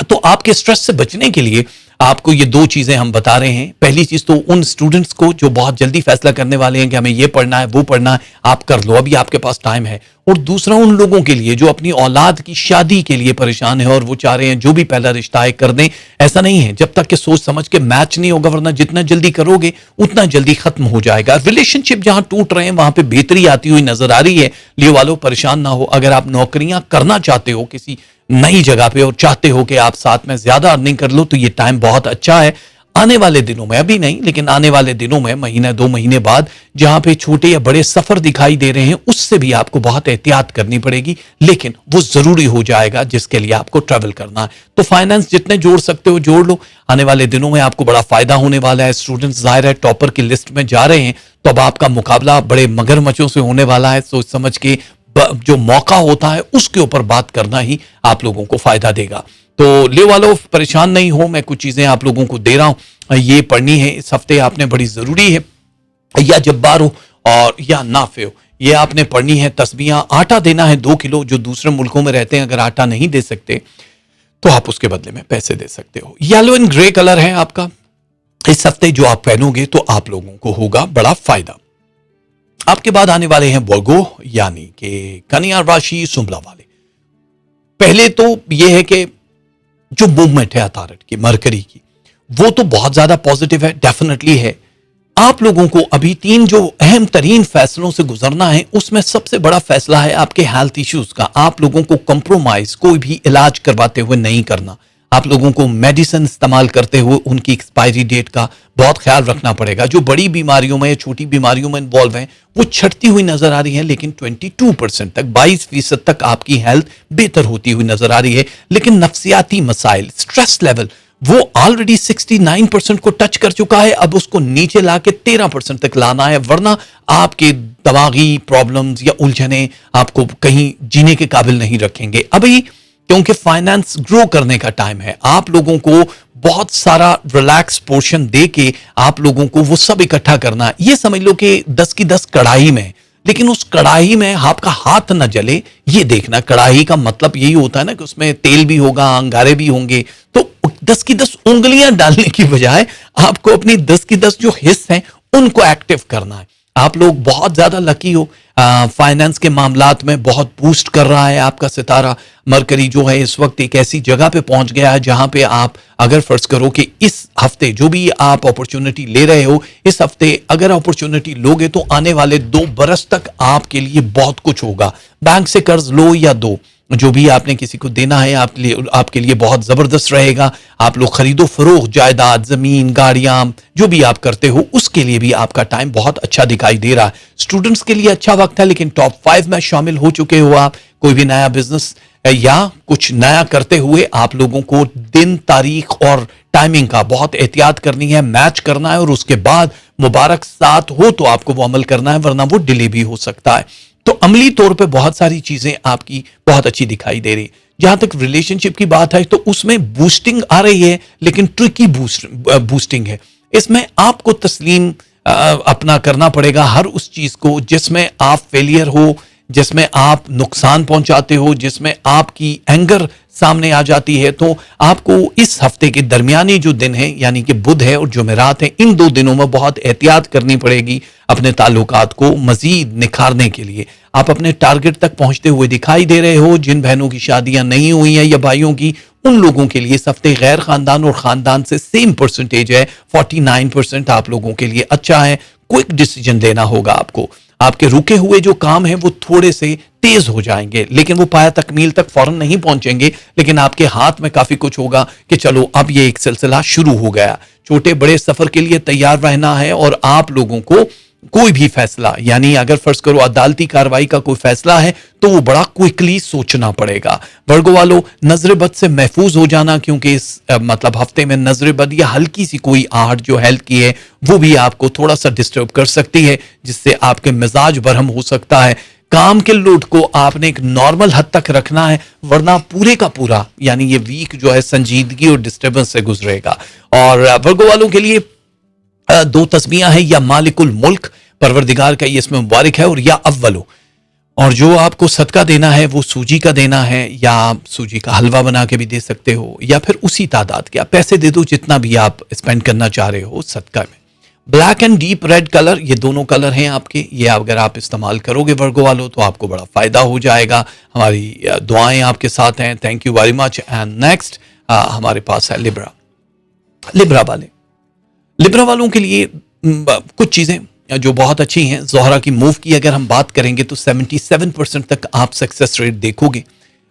Speaker 2: तो आपके स्ट्रेस से बचने के लिए आपको ये 2 चीजें हम बता रहे हैं। पहली चीज तो उन स्टूडेंट्स को जो बहुत जल्दी फैसला करने वाले हैं कि हमें ये पढ़ना है, वो पढ़ना है, आप कर लो, अभी आपके पास टाइम है। और दूसरा उन लोगों के लिए जो अपनी औलाद की शादी के लिए परेशान है और वो चाह रहे हैं जो भी पहला रिश्ता है कर दें। ऐसा नहीं है, जब तक कि सोच समझ के मैच नहीं होगा, वरना जितना जल्दी करोगे उतना जल्दी खत्म हो जाएगा। रिलेशनशिप जहां टूट रहे हैं वहां पे बेहतरी आती हुई नजर आ रही है। लिए वालों परेशान ना हो। अगर आप नौकरियां करना चाहते हो किसी नई जगह पे और चाहते हो कि आप साथ में ज्यादा अर्निंग कर लो, तो ये टाइम बहुत अच्छा है। आने वाले दिनों में, अभी नहीं लेकिन आने वाले दिनों में, महीने 2 महीने बाद, जहां पे छोटे या बड़े सफर दिखाई दे रहे हैं उससे भी आपको बहुत एहतियात करनी पड़ेगी, लेकिन वो जरूरी हो जाएगा जिसके लिए आपको ट्रैवल करना है। तो फाइनेंस जितने जोड़ सकते हो जोड़ लो। आने वाले दिनों में आपको बड़ा फायदा होने वाला है। स्टूडेंट्स जाहिर है टॉपर की लिस्ट में जा रहे हैं, तो अब आपका मुकाबला बड़े मगरमच्छों से होने वाला है। सोच समझ के जो मौका होता है उसके ऊपर बात करना ही आप लोगों को फायदा देगा। तो ले वालों परेशान नहीं हो, मैं कुछ चीजें आप लोगों को दे रहा हूं, ये पढ़नी है इस हफ्ते आपने, बड़ी जरूरी है। या जब्बार हो और या नाफे हो, ये आपने पढ़नी है। तस्बीहां, आटा देना है 2 किलो। जो दूसरे मुल्कों में रहते हैं अगर आटा नहीं दे सकते तो आप उसके बदले में पैसे दे सकते हो। येलो एंड ग्रे कलर है आपका। इस हफ्ते जो आप पहनोगे तो आप लोगों को होगा बड़ा फायदा। आपके बाद आने वाले हैं वर्गो, यानी कि कन्या राशि सुंबला वाले। पहले तो यह है कि जो मूवमेंट है अतारट की, मरकरी की, वो तो बहुत ज्यादा पॉजिटिव है, डेफिनेटली है। आप लोगों को अभी 3 जो अहम तरीन फैसलों से गुजरना है, उसमें सबसे बड़ा फैसला है आपके हेल्थ इश्यूज का। आप लोगों को कंप्रोमाइज कोई भी इलाज करवाते हुए नहीं करना। आप लोगों को मेडिसिन इस्तेमाल करते हुए उनकी एक्सपायरी डेट का बहुत ख्याल रखना पड़ेगा। जो बड़ी बीमारियों में या छोटी बीमारियों में इन्वॉल्व हैं वो छटती हुई नजर आ रही है, लेकिन 22% तक, 22% तक आपकी हेल्थ बेहतर होती हुई नजर आ रही है। लेकिन नफ्सियाती मसाइल, स्ट्रेस लेवल वो ऑलरेडी 69% को टच कर चुका है, अब उसको नीचे लाके 13% तक लाना है, वरना आपके दिमागी प्रॉब्लम्स या उलझने आपको कहीं जीने के काबिल नहीं रखेंगे। अभी क्योंकि फाइनेंस ग्रो करने का टाइम है, आप लोगों को बहुत सारा रिलैक्स पोर्शन दे के आप लोगों को वो सब इकट्ठा करना है। ये समझ लो कि 10 की 10 कढ़ाई में, लेकिन उस कढ़ाई में आपका हाथ न जले ये देखना। कढ़ाई का मतलब यही होता है ना कि उसमें तेल भी होगा, अंगारे भी होंगे, तो 10 की 10 उंगलियां डालने की बजाय आपको अपनी 10 की 10 जो हिस्स हैं उनको एक्टिव करना है। आप लोग बहुत ज्यादा लकी हो, फाइनेंस के मामलात में बहुत बूस्ट कर रहा है आपका सितारा। मरकरी जो है इस वक्त एक ऐसी जगह पे पहुंच गया है जहां पे आप अगर फर्ज करो कि इस हफ्ते जो भी आप अपॉर्चुनिटी ले रहे हो, इस हफ्ते अगर अपॉर्चुनिटी लोगे तो आने वाले 2 बरस तक आपके लिए बहुत कुछ होगा। बैंक से कर्ज लो या दो, जो भी आपने किसी को देना है आपके लिए बहुत जबरदस्त रहेगा। आप लोग खरीदो फरोख्त, जायदाद, जमीन, गाड़ियां, जो भी आप करते हो उसके लिए भी आपका टाइम बहुत अच्छा दिखाई दे रहा है। स्टूडेंट्स के लिए अच्छा वक्त है, लेकिन टॉप 5 में शामिल हो चुके हो आप। कोई भी नया बिजनेस या कुछ नया करते हुए आप लोगों को दिन, तारीख और टाइमिंग का बहुत एहतियात करनी है, मैच करना है, और उसके बाद मुबारक साथ हो तो आपको वो अमल करना है, वरना वो डिले भी हो सकता है। तो अमली तौर पे बहुत सारी चीजें आपकी बहुत अच्छी दिखाई दे रही। जहां तक रिलेशनशिप की बात है तो उसमें बूस्टिंग आ रही है, लेकिन ट्रिकी बूस्टिंग है। इसमें आपको तस्लीम अपना करना पड़ेगा हर उस चीज को जिसमें आप फेलियर हो, जिसमें आप नुकसान पहुंचाते हो, जिसमें आपकी एंगर सामने आ जाती है। तो आपको इस हफ्ते के दरमियानी जो दिन है, यानी कि बुध है और जुमेरात है, इन 2 दिनों में बहुत एहतियात करनी पड़ेगी अपने ताल्लुकात को मजीद निखारने के लिए। आप अपने टारगेट तक पहुंचते हुए दिखाई दे रहे हो। जिन बहनों की शादियां नहीं हुई हैं या भाइयों की, उन लोगों के लिए इस हफ्ते गैर खानदान और खानदान से सेम परसेंटेज है, 49% आप लोगों के लिए अच्छा है। क्विक डिसीजन लेना होगा आपको। आपके रुके हुए जो काम हैं वो थोड़े से तेज हो जाएंगे, लेकिन वो पाया तकमील तक फौरन नहीं पहुंचेंगे, लेकिन आपके हाथ में काफी कुछ होगा कि चलो अब ये एक सिलसिला शुरू हो गया। छोटे बड़े सफर के लिए तैयार रहना है, और आप लोगों को कोई भी फैसला, यानी अगर फर्ज करो अदालती कार्रवाई का कोई फैसला है तो वो बड़ा क्विकली सोचना पड़ेगा। वर्गो वालों, नजर बद से महफूज हो जाना, क्योंकि इस मतलब हफ्ते में नजर बद या हल्की सी कोई आहट जो हेल्थ की है वो भी आपको थोड़ा सा डिस्टर्ब कर सकती है, जिससे आपके मिजाज बरहम हो सकता है। काम के लोड को आपने एक नॉर्मल हद तक रखना है, वरना पूरे का पूरा यानी ये वीक जो है संजीदगी और डिस्टर्बेंस से गुजरेगा। और वर्गो वालों के लिए 2 तस्मीयां है, या मालिकुल मुल्क, परवरदिगार का ये इसमें मुबारक है, और या अव्वलो। और जो आपको सदका देना है वो सूजी का देना है, या सूजी का हलवा बना के भी दे सकते हो, या फिर उसी तादाद के आप पैसे दे दो जितना भी आप स्पेंड करना चाह रहे हो सदका में। Black and deep red colour, ये दोनों कलर हैं आपके, ये अगर आप इस्तेमाल करोगे वर्गो वालों तो आपको बड़ा फायदा हो जाएगा। हमारी दुआएं आपके साथ हैं। Thank you very much. And next हमारे पास है लिब्रा। लिब्रा वालों के लिए कुछ चीजें जो बहुत अच्छी हैं। ज़ोहरा की मूव की अगर हम बात करेंगे तो 77% तक आप सक्सेस रेट देखोगे,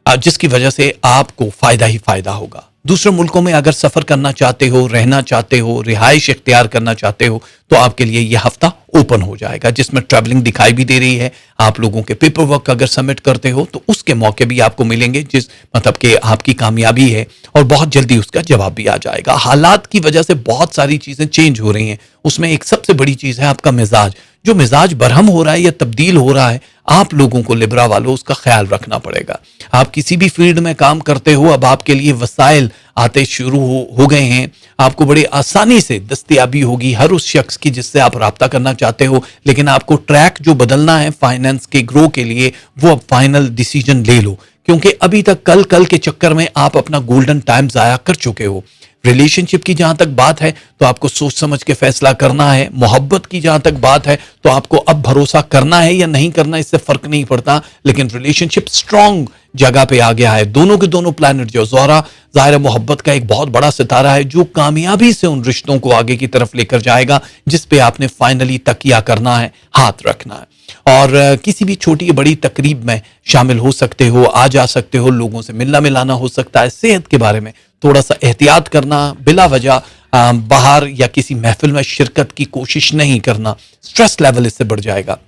Speaker 2: जिसकी वजह से आपको फायदा ही फायदा होगा। दूसरे मुल्कों में अगर सफर करना चाहते हो, रहना चाहते हो, रिहाइश इख्तियार करना चाहते हो, तो आपके लिए यह हफ्ता ओपन हो जाएगा, जिसमें ट्रैवलिंग दिखाई भी दे रही है। आप लोगों के पेपर वर्क अगर सबमिट करते हो तो उसके मौके भी आपको मिलेंगे, जिस मतलब कि आपकी कामयाबी है, और बहुत जल्दी उसका जवाब भी आ जाएगा। हालात की वजह से बहुत सारी चीजें चेंज हो रही हैं, उसमें एक सबसे बड़ी चीज है आपका मिजाज। जो मिजाज बरहम हो रहा है या तब्दील हो रहा है, आप लोगों को लिब्रा वालों उसका ख्याल रखना पड़ेगा। आप किसी भी फील्ड में काम करते हो, अब आपके लिए वसाइल आते शुरू हो गए हैं। आपको बड़ी आसानी से दस्तयाबी होगी हर उस शख्स की जिससे आप राब्ता करना चाहते हो, लेकिन आपको ट्रैक जो बदलना है फाइनेंस के ग्रो के लिए, वो अब फाइनल डिसीजन ले लो, क्योंकि अभी तक कल के चक्कर में आप अपना गोल्डन टाइम जाया कर चुके हो। रिलेशनशिप की जहां तक बात है तो आपको सोच समझ के फैसला करना है। मोहब्बत की जहां तक बात है तो आपको अब भरोसा करना है या नहीं करना, इससे फर्क नहीं पड़ता, लेकिन रिलेशनशिप स्ट्रांग जगह पे आ गया है। दोनों के दोनों प्लैनेट जो ज़ोहरा ज़ाहिर मोहब्बत का एक बहुत बड़ा सितारा है, जो कामयाबी से उन रिश्तों को आगे की तरफ लेकर जाएगा जिस पे आपने फाइनली तकिया करना है, हाथ रखना है। और किसी भी छोटी या बड़ी तकरीब में शामिल हो सकते हो, आ जा सकते हो, लोगों से मिलना मिलाना हो सकता है। सेहत के बारे में थोड़ा सा एहतियात करना, बिला वजह बाहर या किसी महफिल में शिरकत की कोशिश नहीं करना, स्ट्रेस लेवल इससे बढ़ जाएगा।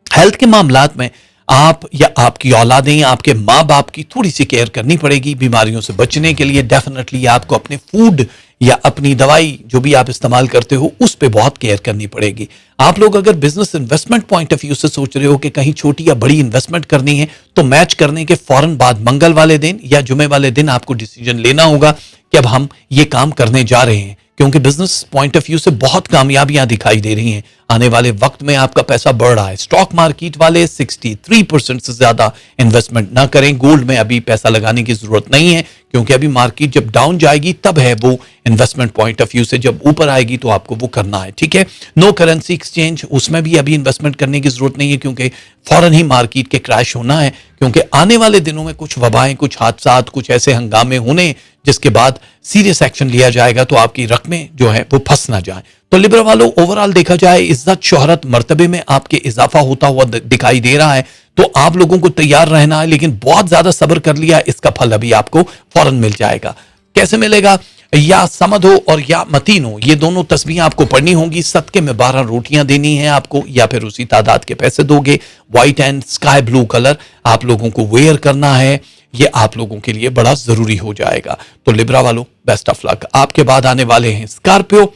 Speaker 2: हेल्थ के मामलात में आप या आपकी औलादें, आपके माँ बाप की थोड़ी सी केयर करनी पड़ेगी। बीमारियों से बचने के लिए डेफिनेटली आपको अपने फूड या अपनी दवाई जो भी आप इस्तेमाल करते हो उस पर बहुत केयर करनी पड़ेगी। आप लोग अगर business investment point of view से सोच रहे हो कि कहीं छोटी या बड़ी इन्वेस्टमेंट करनी है, तो मैच करने के फौरन बाद मंगल वाले दिन या जुमे वाले दिन आपको डिसीजन लेना होगा कि अब हम ये काम करने जा रहे हैं, क्योंकि बिजनेस पॉइंट ऑफ व्यू से बहुत कामयाबियां दिखाई दे रही हैं। आने वाले वक्त में आपका पैसा बढ़ रहा है। स्टॉक मार्केट वाले 63% से ज्यादा इन्वेस्टमेंट ना करें। गोल्ड में अभी पैसा लगाने की जरूरत नहीं है, क्योंकि अभी मार्केट जब डाउन जाएगी तब है वो इन्वेस्टमेंट पॉइंट ऑफ व्यू से। जब ऊपर आएगी तो आपको वो करना है, ठीक है। नो करेंसी एक्सचेंज, उसमें भी अभी इन्वेस्टमेंट करने की जरूरत नहीं है, क्योंकि फौरन ही मार्केट के क्रैश होना है, क्योंकि आने वाले दिनों में कुछ वबाएं, कुछ हादसात, कुछ ऐसे हंगामे होने जिसके बाद सीरियस एक्शन लिया जाएगा, तो आपकी रकमें जो है वो फंस ना जाए। तो लिब्रा वालों, ओवरऑल देखा जाए इज्जत, शोहरत, मर्तबे में आपके इजाफा होता हुआ दिखाई दे रहा है। तो आप लोगों को तैयार रहना है, लेकिन बहुत ज्यादा सब्र कर लिया, इसका फल अभी आपको फौरन मिल जाएगा। कैसे मिलेगा? या समद हो और या मतीन हो, ये दोनों तस्बीहें आपको पढ़नी होंगी। सदके में 12 रोटियां देनी है आपको, या फिर उसी तादाद के पैसे दोगे। White and sky blue colour आप लोगों को वेयर करना है, ये आप लोगों के लिए बड़ा जरूरी हो जाएगा। तो लिब्रा वालों, बेस्ट ऑफ लक। आपके बाद आने वाले हैं स्कॉर्पियो,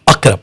Speaker 2: अकरब।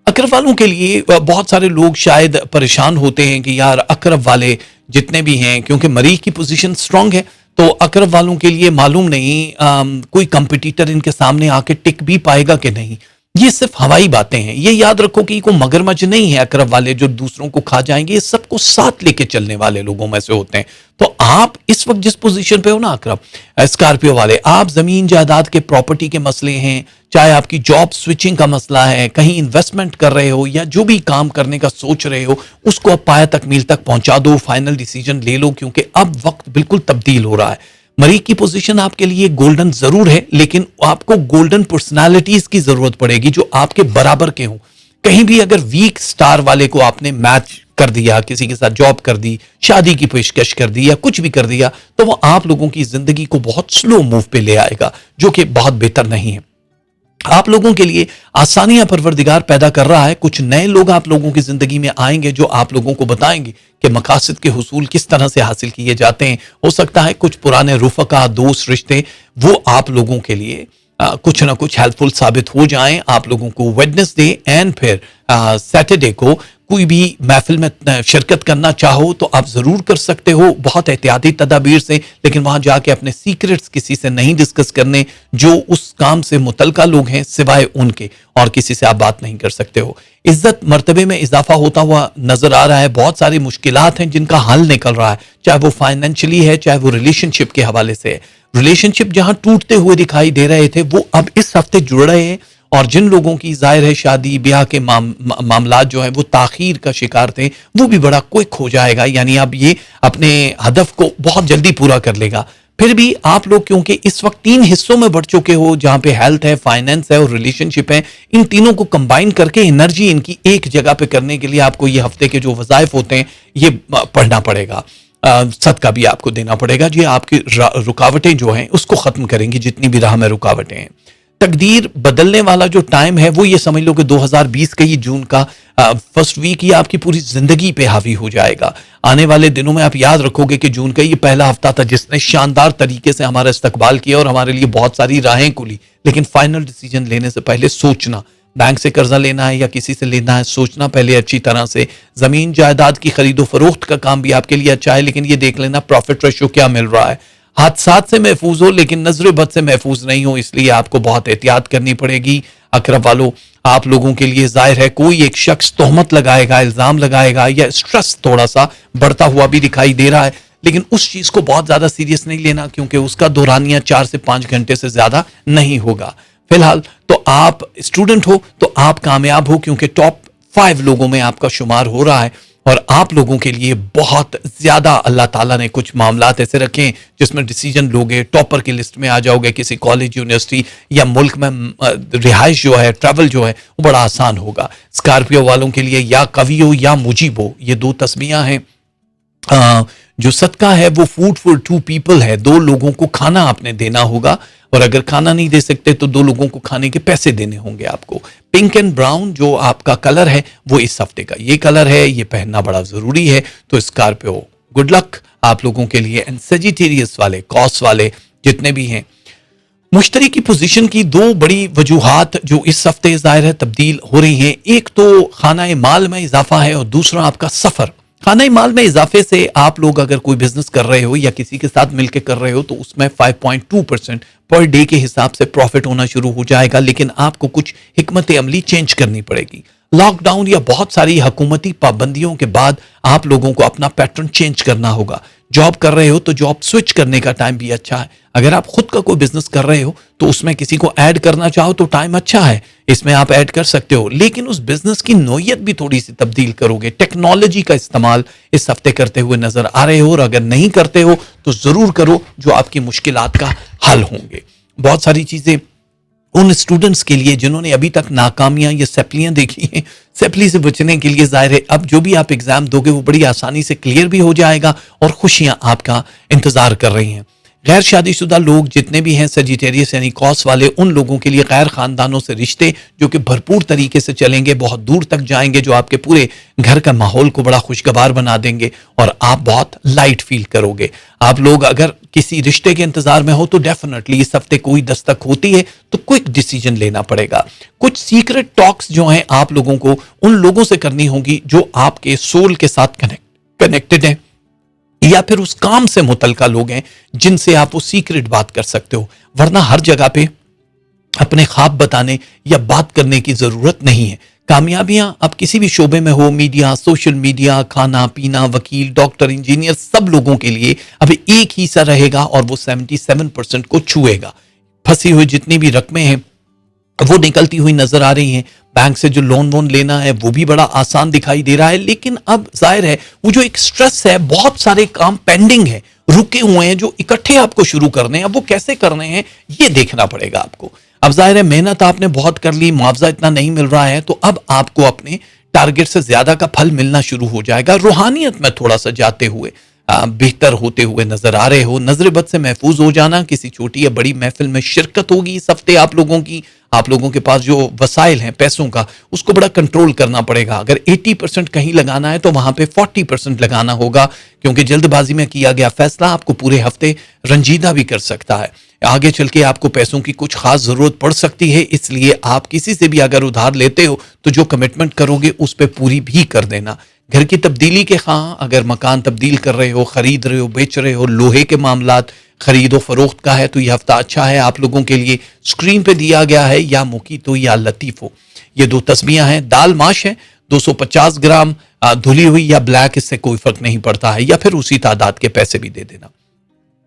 Speaker 2: अकरब वालों के लिए बहुत सारे लोग शायद परेशान होते हैं कि यार अकरब वाले जितने भी हैं, क्योंकि मरीज की पोजीशन स्ट्रांग है, तो अकरब वालों के लिए मालूम नहीं कोई कंपटीटर इनके सामने आके टिक भी पाएगा कि नहीं। ये सिर्फ हवाई बातें हैं। ये याद रखो कि कोई मगरमच्छ नहीं है अकरब वाले जो दूसरों को खा जाएंगे। ये सबको साथ लेके चलने वाले लोगों में से होते हैं। तो आप इस वक्त जिस पोजीशन पे हो ना अकरब, स्कॉर्पियो वाले, आप जमीन जायदाद के प्रॉपर्टी के मसले हैं, चाहे आपकी जॉब स्विचिंग का मसला है, कहीं इन्वेस्टमेंट कर रहे हो, या जो भी काम करने का सोच रहे हो, उसको अब पाया तकमील तक पहुंचा दो, फाइनल डिसीजन ले लो, क्योंकि अब वक्त बिल्कुल तब्दील हो रहा है। मरीज की पोजीशन आपके लिए गोल्डन जरूर है, लेकिन आपको गोल्डन पर्सनालिटीज की जरूरत पड़ेगी जो आपके बराबर के हों। कहीं भी अगर वीक स्टार वाले को आपने मैच कर दिया, किसी के साथ जॉब कर दी, शादी की पेशकश कर दी, या कुछ भी कर दिया, तो वो आप लोगों की जिंदगी को बहुत स्लो मूव पे ले आएगा, जो कि बहुत बेहतर नहीं है। आप लोगों के लिए आसानियां परवरदिगार पैदा कर रहा है। कुछ नए लोग आप लोगों की जिंदगी में आएंगे जो आप लोगों को बताएंगे कि मकासद के हुसूल किस तरह से हासिल किए जाते हैं। हो सकता है कुछ पुराने रुफका, दोस्त, रिश्ते वो आप लोगों के लिए कुछ ना कुछ हेल्पफुल साबित हो जाएं। आप लोगों को वेडनेसडे एंड फिर सैटरडे को कोई भी महफिल में शिरकत करना चाहो तो आप जरूर कर सकते हो, बहुत एहतियाती तदाबीर से, लेकिन वहां जाके अपने सीक्रेट्स किसी से नहीं डिस्कस करने। जो उस काम से मुतलका लोग हैं सिवाय उनके, और किसी से आप बात नहीं कर सकते हो। इज्जत मर्तबे में इजाफा होता हुआ नजर आ रहा है। बहुत सारी मुश्किलात हैं जिनका हल निकल रहा है, चाहे वो फाइनेंशियली है, चाहे वो रिलेशनशिप के हवाले से है। रिलेशनशिप जहां टूटते हुए दिखाई दे रहे थे वो अब इस हफ्ते जुड़ रहे हैं, और जिन लोगों की जाहिर है शादी ब्याह के मामलात जो है वो ताखीर का शिकार थे, वो भी बड़ा क्विक हो जाएगा। यानी अब ये अपने हदफ को बहुत जल्दी पूरा कर लेगा। फिर भी आप लोग क्योंकि इस वक्त 3 हिस्सों में बढ़ चुके हो, जहां पे हेल्थ है, फाइनेंस है और रिलेशनशिप है, इन तीनों को कंबाइन करके एनर्जी इनकी एक जगह पे करने के लिए आपको ये हफ्ते के जो वज़ाइफ होते हैं ये पढ़ना पड़ेगा। सदका भी आपको देना पड़ेगा। ये आपकी रुकावटें जो हैं उसको खत्म करेंगी, जितनी भी राह में रुकावटें हैं। तकदीर बदलने वाला जो टाइम है वो ये समझ लो कि 2020 का ये जून का फर्स्ट वीक ये आपकी पूरी जिंदगी पे हावी हो जाएगा। आने वाले दिनों में आप याद रखोगे कि जून का ये पहला हफ्ता था जिसने शानदार तरीके से हमारा इस्तकबाल किया और हमारे लिए बहुत सारी राहें खुली। लेकिन फाइनल डिसीजन लेने से पहले सोचना, बैंक से कर्जा लेना है या किसी से लेना है, सोचना पहले अच्छी तरह से। जमीन जायदाद की खरीदो फरोख्त का काम भी आपके लिए अच्छा है, लेकिन ये देख लेना प्रॉफिट रेशो क्या मिल रहा है। हादसात से महफूज हो लेकिन नजर बद से महफूज नहीं हो, इसलिए आपको बहुत एहतियात करनी पड़ेगी। अकरब वालों, आप लोगों के लिए जाहिर है कोई एक शख्स तोहमत लगाएगा, इल्जाम लगाएगा, या स्ट्रेस थोड़ा सा बढ़ता हुआ भी दिखाई दे रहा है, लेकिन उस चीज को बहुत ज्यादा सीरियस नहीं लेना, क्योंकि उसका दौरानिया 4 से 5 घंटे से ज्यादा नहीं होगा। फिलहाल तो आप स्टूडेंट हो तो आप कामयाब हो, क्योंकि टॉप 5 लोगों में आपका शुमार हो रहा है। और आप लोगों के लिए बहुत ज्यादा अल्लाह ताला ने कुछ मामलात ऐसे रखे हैं जिसमें डिसीजन लोगे, टॉपर की लिस्ट में आ जाओगे, किसी कॉलेज, यूनिवर्सिटी या मुल्क में रिहाइश जो है, ट्रैवल जो है वो बड़ा आसान होगा। स्कॉर्पियो वालों के लिए या कवियो या मुजीबो, ये 2 तस्बीहां हैं। जो सदका है वो फूड फॉर 2 पीपल है, 2 लोगों को खाना आपने देना होगा, और अगर खाना नहीं दे सकते तो 2 लोगों को खाने के पैसे देने होंगे आपको। पिंक एंड ब्राउन जो आपका कलर है वो इस हफ्ते का ये कलर है, ये पहनना बड़ा जरूरी है। तो स्कॉर्पियो गुड लक आप लोगों के लिए। एंड सेजिटेरियस वाले, कॉस वाले जितने भी हैं, मुश्तरी की पोजीशन की दो बड़ी वजूहात जो इस हफ्ते ज़ाहिर है तब्दील हो रही हैं। एक तो खाना माल में इजाफा है और दूसरा आपका सफ़र। खाना माल में इजाफे से आप लोग अगर कोई बिजनेस कर रहे हो या किसी के साथ मिलकर कर रहे हो तो उसमें 5.2% पर डे के हिसाब से प्रॉफिट होना शुरू हो जाएगा। लेकिन आपको कुछ हिकमत अमली चेंज करनी पड़ेगी। लॉकडाउन या बहुत सारी हुकूमती पाबंदियों के बाद आप लोगों को अपना पैटर्न चेंज करना होगा। जॉब कर रहे हो तो जॉब स्विच करने का टाइम भी अच्छा है। अगर आप खुद का कोई बिजनेस कर रहे हो तो उसमें किसी को ऐड करना चाहो तो टाइम अच्छा है, इसमें आप ऐड कर सकते हो। लेकिन उस बिजनेस की नोयत भी थोड़ी सी तब्दील करोगे। टेक्नोलॉजी का इस्तेमाल इस हफ्ते करते हुए नजर आ रहे हो और अगर नहीं करते हो तो जरूर करो, जो आपकी मुश्किलात का हल होंगे। बहुत सारी चीजें उन स्टूडेंट्स के लिए जिन्होंने अभी तक नाकामियां या सेपलियां देखी हैं, सेपली से बचने के लिए ज़ाहिर है अब जो भी आप एग्जाम दोगे वो बड़ी आसानी से क्लियर भी हो जाएगा और खुशियां आपका इंतजार कर रही हैं। गैर शादीशुदा लोग जितने भी हैं, सेजिटेरियस यानी कॉस वाले, उन लोगों के लिए गैर खानदानों से रिश्ते जो कि भरपूर तरीके से चलेंगे, बहुत दूर तक जाएंगे, जो आपके पूरे घर का माहौल को बड़ा खुशगवार बना देंगे और आप बहुत लाइट फील करोगे। आप लोग अगर किसी रिश्ते के इंतजार में हो तो डेफिनेटली इस हफ्ते कोई दस्तक होती है तो क्विक डिसीजन लेना पड़ेगा। कुछ सीक्रेट टॉक्स जो हैं आप लोगों को उन लोगों से करनी होगी जो आपके सोल के साथ कनेक्टेड हैं या फिर उस काम से मुतल्लिका लोग हैं जिनसे आप वो सीक्रेट बात कर सकते हो। वरना हर जगह पे अपने ख्वाब बताने या बात करने की जरूरत नहीं है। कामयाबियां अब किसी भी शोबे में हो, मीडिया, सोशल मीडिया, खाना पीना, वकील, डॉक्टर, इंजीनियर, सब लोगों के लिए अब एक ही सा रहेगा और वो 77% को छुएगा। फंसी हुई जितनी भी रकमें हैं वो निकलती हुई नजर आ रही हैं। बैंक से जो लोन वोन लेना है वो भी बड़ा आसान दिखाई दे रहा है। लेकिन अब जाहिर है वो जो एक स्ट्रेस है, बहुत सारे काम पेंडिंग है, रुके हुए हैं जो इकट्ठे आपको शुरू करने हैं। अब वो कैसे करने हैं ये देखना पड़ेगा आपको। अब जाहिर है मेहनत आपने बहुत कर ली, मुआवजा इतना नहीं मिल रहा है, तो अब आपको अपने टारगेट से ज्यादा का फल मिलना शुरू हो जाएगा। रूहानियत में थोड़ा सा जाते हुए बेहतर होते हुए नजर आ रहे हो। नजर बद से महफूज हो जाना। किसी छोटी या बड़ी महफिल में शिरकत होगी इस हफ्ते आप लोगों की। आप लोगों के पास जो वसाइल हैं पैसों का, उसको बड़ा कंट्रोल करना पड़ेगा। अगर 80% कहीं लगाना है तो वहां पे 40% लगाना होगा, क्योंकि जल्दबाजी में किया गया फैसला आपको पूरे हफ्ते रंजीदा भी कर सकता है। आगे चल के आपको पैसों की कुछ खास जरूरत पड़ सकती है, इसलिए आप किसी से भी अगर उधार लेते हो तो जो कमिटमेंट करोगे उस पर पूरी भी कर देना। घर की तब्दीली के खां, अगर मकान तब्दील कर रहे हो, खरीद रहे हो, बेच रहे हो, लोहे के मामलात खरीदो फरोख्त का है तो यह हफ्ता अच्छा है आप लोगों के लिए। स्क्रीन पे दिया गया है या मुकीतो या लतीफो, ये दो तस्बीहां हैं। दाल माश है 250 ग्राम, धुली हुई या ब्लैक, इससे कोई फर्क नहीं पड़ता है, या फिर उसी तादाद के पैसे भी दे देना।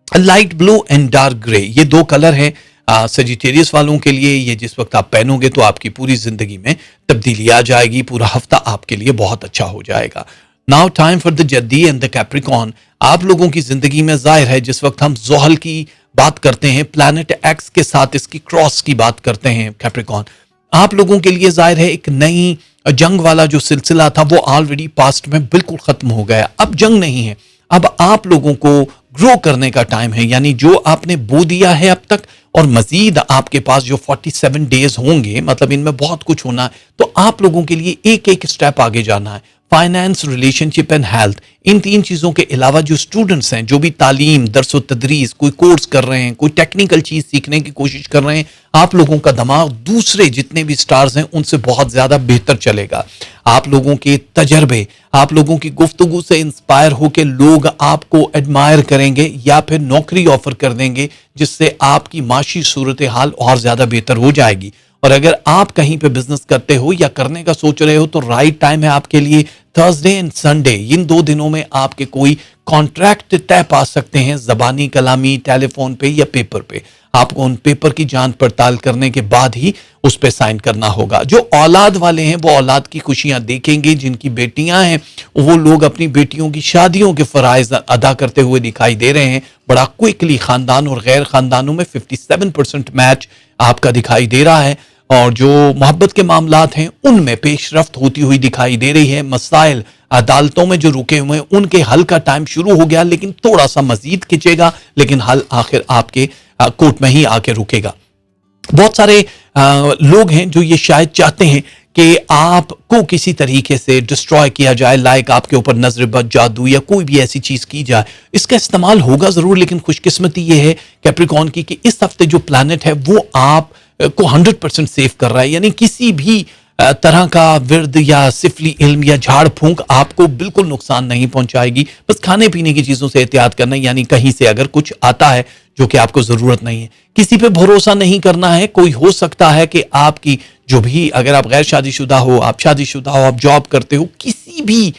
Speaker 2: Light blue and dark grey, ये दो कलर हैं सेजिटेरियस वालों के लिए। ये जिस वक्त आप पहनोगे तो आपकी पूरी जिंदगी में तब्दीली आ जाएगी। पूरा हफ्ता आपके लिए बहुत अच्छा हो जाएगा। नाउ टाइम फॉर द जद्दी एंड द कैप्रिकॉन। आप लोगों की जिंदगी में जाहिर है जिस वक्त हम ज़ोहल की बात करते हैं, प्लैनेट एक्स के साथ इसकी क्रॉस की बात करते हैं कैप्रिकॉन, आप लोगों के लिए जाहिर है एक नई जंग वाला जो सिलसिला था वो ऑलरेडी पास्ट में बिल्कुल खत्म हो गया। अब जंग नहीं है, अब आप लोगों को ग्रो करने का टाइम है। यानी जो आपने बो दिया है अब तक और मजीद आपके पास जो 47 डेज होंगे, मतलब इनमें बहुत कुछ होना है, तो आप लोगों के लिए एक एक स्टेप आगे जाना है। फाइनेंस, रिलेशनशिप एंड हेल्थ, इन तीन चीज़ों के अलावा जो स्टूडेंट्स हैं, जो भी तालीम, दरस व तदरीस, कोई कोर्स कर रहे हैं, कोई टेक्निकल चीज़ सीखने की कोशिश कर रहे हैं, आप लोगों का दिमाग दूसरे जितने भी स्टार्स हैं उनसे बहुत ज़्यादा बेहतर चलेगा। आप लोगों के तजर्बे, आप लोगों की गुफ्तगू से इंस्पायर होकर लोग आपको एडमायर करेंगे या फिर नौकरी ऑफर कर देंगे, जिससे आपकी माशी सूरत हाल और ज़्यादा बेहतर हो जाएगी। और अगर आप कहीं पे बिजनेस करते हो या करने का सोच रहे हो तो राइट टाइम है आपके लिए। थर्सडे एंड संडे, इन दो दिनों में आपके कोई कॉन्ट्रैक्ट तय पा सकते हैं, जबानी, कलामी, टेलीफोन पे या पेपर पे। आपको उन पेपर की जांच पड़ताल करने के बाद ही उस पे साइन करना होगा। जो औलाद वाले हैं वो औलाद की खुशियां देखेंगे। जिनकी बेटियां हैं वो लोग अपनी बेटियों की शादियों के फराइज अदा करते हुए दिखाई दे रहे हैं। बड़ा क्विकली खानदान और गैर खानदानों में 57% मैच आपका दिखाई दे रहा है। और जो मोहब्बत के मामलात हैं उनमें पेशरफ्त होती हुई दिखाई दे रही है। मसाइल अदालतों में जो रुके हुए हैं उनके हल का टाइम शुरू हो गया, लेकिन थोड़ा सा मजीद खिंचेगा, लेकिन हल आखिर आपके कोर्ट में ही आके रुकेगा। बहुत सारे लोग हैं जो ये शायद चाहते हैं कि आपको किसी तरीके से डिस्ट्रॉय किया जाए, लाइक आपके ऊपर नजर बद, जादू या कोई भी ऐसी चीज की जाए, इसका इस्तेमाल होगा जरूर। लेकिन खुशकिस्मती ये है कैप्रिकॉर्न की कि इस हफ्ते जो प्लैनेट है वो आप को 100% सेव कर रहा है, यानी किसी भी तरह का विर्द या सिफली इल्म या झाड़ फूंक आपको बिल्कुल नुकसान नहीं पहुंचाएगी। बस खाने पीने की चीजों से एहतियात करना, यानी कहीं से अगर कुछ आता है जो कि आपको जरूरत नहीं है। किसी पे भरोसा नहीं करना है। कोई हो सकता है कि आपकी जो भी, अगर आप गैर शादीशुदा हो, आप शादीशुदा हो, आप जॉब करते हो, किसी भी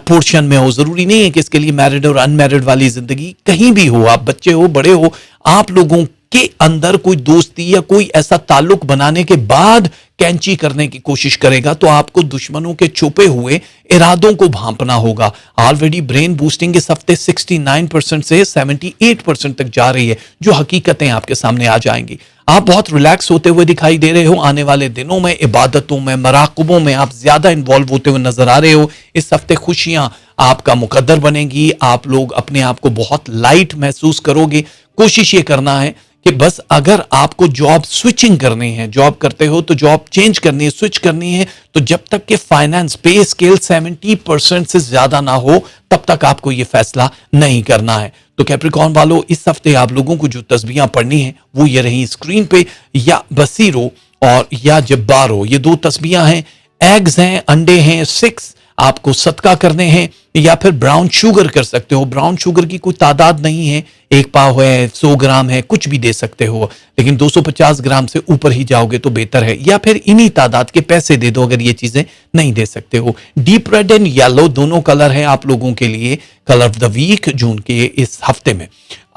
Speaker 2: पोर्शन में हो, जरूरी नहीं है कि इसके लिए मैरिड और अनमैरिड वाली जिंदगी, कहीं भी हो, आप बच्चे हो, बड़े हो, आप लोगों के अंदर कोई दोस्ती या कोई ऐसा ताल्लुक बनाने के बाद कैंची करने की कोशिश करेगा तो आपको दुश्मनों के छुपे हुए इरादों को भांपना होगा। ऑलरेडी ब्रेन बूस्टिंग इस हफ्ते 69% से 78% तक जा रही है, जो हकीकतें आपके सामने आ जाएंगी। आप बहुत रिलैक्स होते हुए दिखाई दे रहे हो। आने वाले दिनों में इबादतों में, मराकबों में आप ज्यादा इन्वॉल्व होते हुए नजर आ रहे हो। इस हफ्ते खुशियां आपका मुकद्दर बनेगी। आप लोग अपने आप को बहुत लाइट महसूस करोगे। कोशिश ये करना है कि बस अगर आपको जॉब स्विचिंग करनी है, जॉब करते हो तो जॉब चेंज करनी है, स्विच करनी है, तो जब तक कि फाइनेंस पे स्केल 70% से ज्यादा ना हो तब तक आपको ये फैसला नहीं करना है। तो कैप्रिकॉर्न वालों, इस हफ्ते आप लोगों को जो तस्बीहां पढ़नी है वो ये रही स्क्रीन पे, या बसीरो और या जब्बारो, ये दो तस्बीहां हैं। एग्स हैं, अंडे हैं 6 आपको सदका करने हैं, या फिर ब्राउन शुगर कर सकते हो। ब्राउन शुगर की कोई तादाद नहीं है, 1 पाव है, 100 ग्राम है, कुछ भी दे सकते हो, लेकिन 250 ग्राम से ऊपर ही जाओगे तो बेहतर है। या फिर इन्हीं तादाद के पैसे दे दो अगर ये चीजें नहीं दे सकते हो। डीप रेड एंड येलो दोनों कलर हैं आप लोगों के लिए कलर ऑफ द वीक जून के इस हफ्ते में।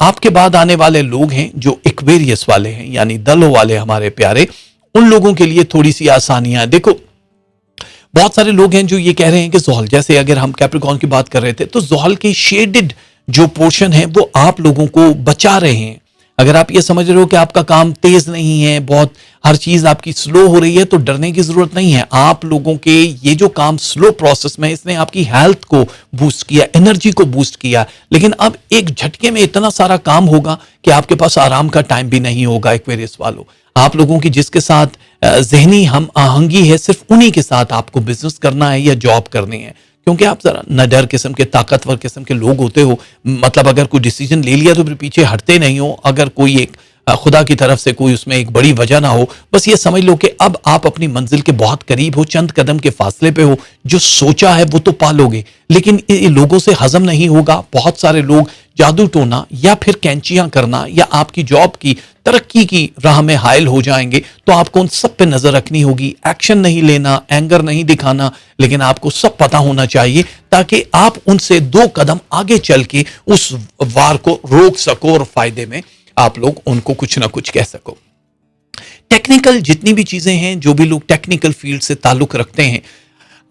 Speaker 2: आपके बाद आने वाले लोग हैं जो एक्वेरियस वाले हैं, यानी दलों वाले हमारे प्यारे, उन लोगों के लिए थोड़ी सी आसानियां। देखो, बहुत सारे लोग हैं जो ये कह रहे हैं कि ज़ोहल, जैसे अगर हम कैप्रिकॉर्न की बात कर रहे थे, तो ज़ोहल के शेडेड जो पोर्शन है वो आप लोगों को बचा रहे हैं। अगर आप ये समझ रहे हो कि आपका काम तेज नहीं है, बहुत हर चीज आपकी स्लो हो रही है, तो डरने की जरूरत नहीं है। आप लोगों के ये जो काम स्लो प्रोसेस में, इसने आपकी हेल्थ को बूस्ट किया, एनर्जी को बूस्ट किया, लेकिन अब एक झटके में इतना सारा काम होगा कि आपके पास आराम का टाइम भी नहीं होगा। एक्वेरियस वालों, आप लोगों की जिसके साथ जहनी हम आहंगी है, सिर्फ उन्हीं के साथ आपको बिजनेस करना है या जॉब करनी है, क्योंकि आप जरा नडर किस्म के, ताकतवर किस्म के लोग होते हो। मतलब अगर कोई डिसीजन ले लिया तो फिर पीछे हटते नहीं हो। अगर कोई एक खुदा की तरफ से कोई उसमें एक बड़ी वजह ना हो, बस ये समझ लो कि अब आप अपनी मंजिल के बहुत करीब हो, चंद कदम के फासले पे हो। जो सोचा है वो तो पालोगे, लेकिन लोगों से हजम नहीं होगा। बहुत सारे लोग जादू टोना या फिर कैंचियां करना या आपकी जॉब की तरक्की की राह में हायल हो जाएंगे, तो आपको उन सब पे नजर रखनी होगी। एक्शन नहीं लेना, एंगर नहीं दिखाना, लेकिन आपको सब पता होना चाहिए ताकि आप उनसे 2 कदम आगे चल के उस वार को रोक सको और फायदे में आप लोग उनको कुछ ना कुछ कह सको। टेक्निकल जितनी भी चीजें हैं, जो भी लोग टेक्निकल फील्ड से ताल्लुक रखते हैं,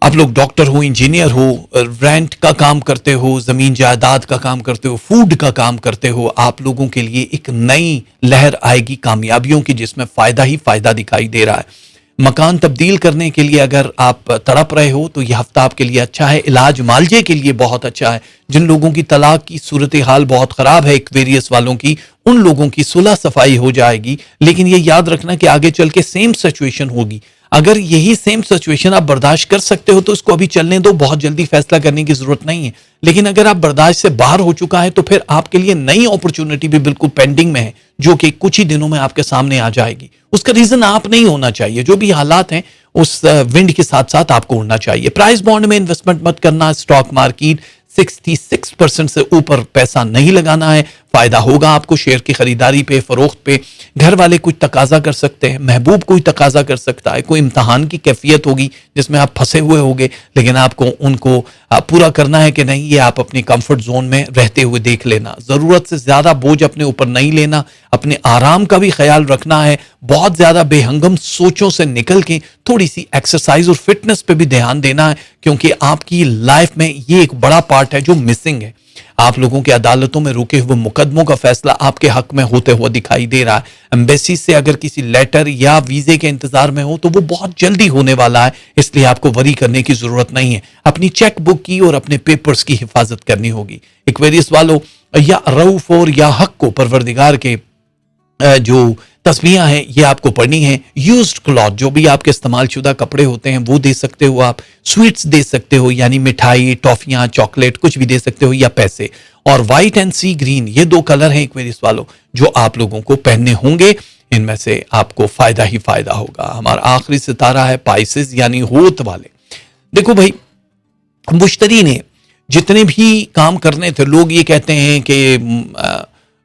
Speaker 2: आप लोग डॉक्टर हो, इंजीनियर हो, रेंट का काम करते हो, जमीन जायदाद का काम करते हो, फूड का काम करते हो, आप लोगों के लिए एक नई लहर आएगी कामयाबियों की, जिसमें फायदा ही फायदा दिखाई दे रहा है। मकान तब्दील करने के लिए अगर आप तड़प रहे हो तो यह हफ्ता आपके लिए अच्छा है। इलाज मालजे के लिए बहुत अच्छा है। जिन लोगों की तलाक की सूरत हाल बहुत खराब है, एक्वेरियस वालों की, उन लोगों की सुलह सफाई हो जाएगी। लेकिन ये याद रखना कि आगे चल के सेम सिचुएशन होगी। अगर यही सेम सिचुएशन आप बर्दाश्त कर सकते हो तो इसको अभी चलने दो, बहुत जल्दी फैसला करने की जरूरत नहीं है। लेकिन अगर आप बर्दाश्त से बाहर हो चुका है तो फिर आपके लिए नई अपॉर्चुनिटी भी बिल्कुल पेंडिंग में है, जो कि कुछ ही दिनों में आपके सामने आ जाएगी। उसका रीजन आप नहीं होना चाहिए। जो भी हालात हैं उस विंड के साथ साथ आपको उड़ना चाहिए। प्राइस बॉन्ड में इन्वेस्टमेंट मत करना। स्टॉक मार्केट 66% से ऊपर पैसा नहीं लगाना है। फायदा होगा आपको शेयर की खरीदारी पे, फरोख्त पे। घर वाले कुछ तकाजा कर सकते हैं, महबूब कोई तकाजा कर सकता है, कोई इम्तहान की कैफियत होगी जिसमें आप फंसे हुए होगे, लेकिन आपको उनको पूरा करना है कि नहीं, ये आप अपनी कंफर्ट जोन में रहते हुए देख लेना। जरूरत से ज्यादा बोझ अपने ऊपर नहीं लेना। अपने आराम का भी ख्याल रखना है। बहुत ज्यादा बेहंगम सोचों से निकल के थोड़ी सी एक्सरसाइज और फिटनेस पे भी ध्यान देना है, क्योंकि आपकी लाइफ में ये एक बड़ा पार्ट है जो मिसिंग है। आप लोगों के अदालतों में रुके हुए मुकदमों का फैसला आपके हक में होते हुए दिखाई दे रहा है। एम्बेसी से अगर किसी लेटर या वीजे के इंतजार में हो तो वो बहुत जल्दी होने वाला है, इसलिए आपको वरी करने की जरूरत नहीं है। अपनी चेक बुक की और अपने पेपर्स की हिफाजत करनी होगी। एक्वेरियस वालों, या रऊफ और या हक को परवरदिगार के जो तस्बीहां हैं ये आपको पढ़नी है। यूज्ड क्लॉथ, जो भी आपके इस्तेमाल शुदा कपड़े होते हैं वो दे सकते हो आप। स्वीट्स दे सकते हो, यानी मिठाई, टॉफियां, चॉकलेट कुछ भी दे सकते हो, या पैसे। और वाइट एंड सी ग्रीन, ये दो कलर हैं एक्वेरियस वालों जो आप लोगों को पहनने होंगे। इनमें से आपको फायदा ही फायदा होगा। हमारा आखिरी सितारा है पाइसेस, यानी होत वाले। देखो भाई, मुश्तरी ने जितने भी काम करने थे, लोग ये कहते हैं कि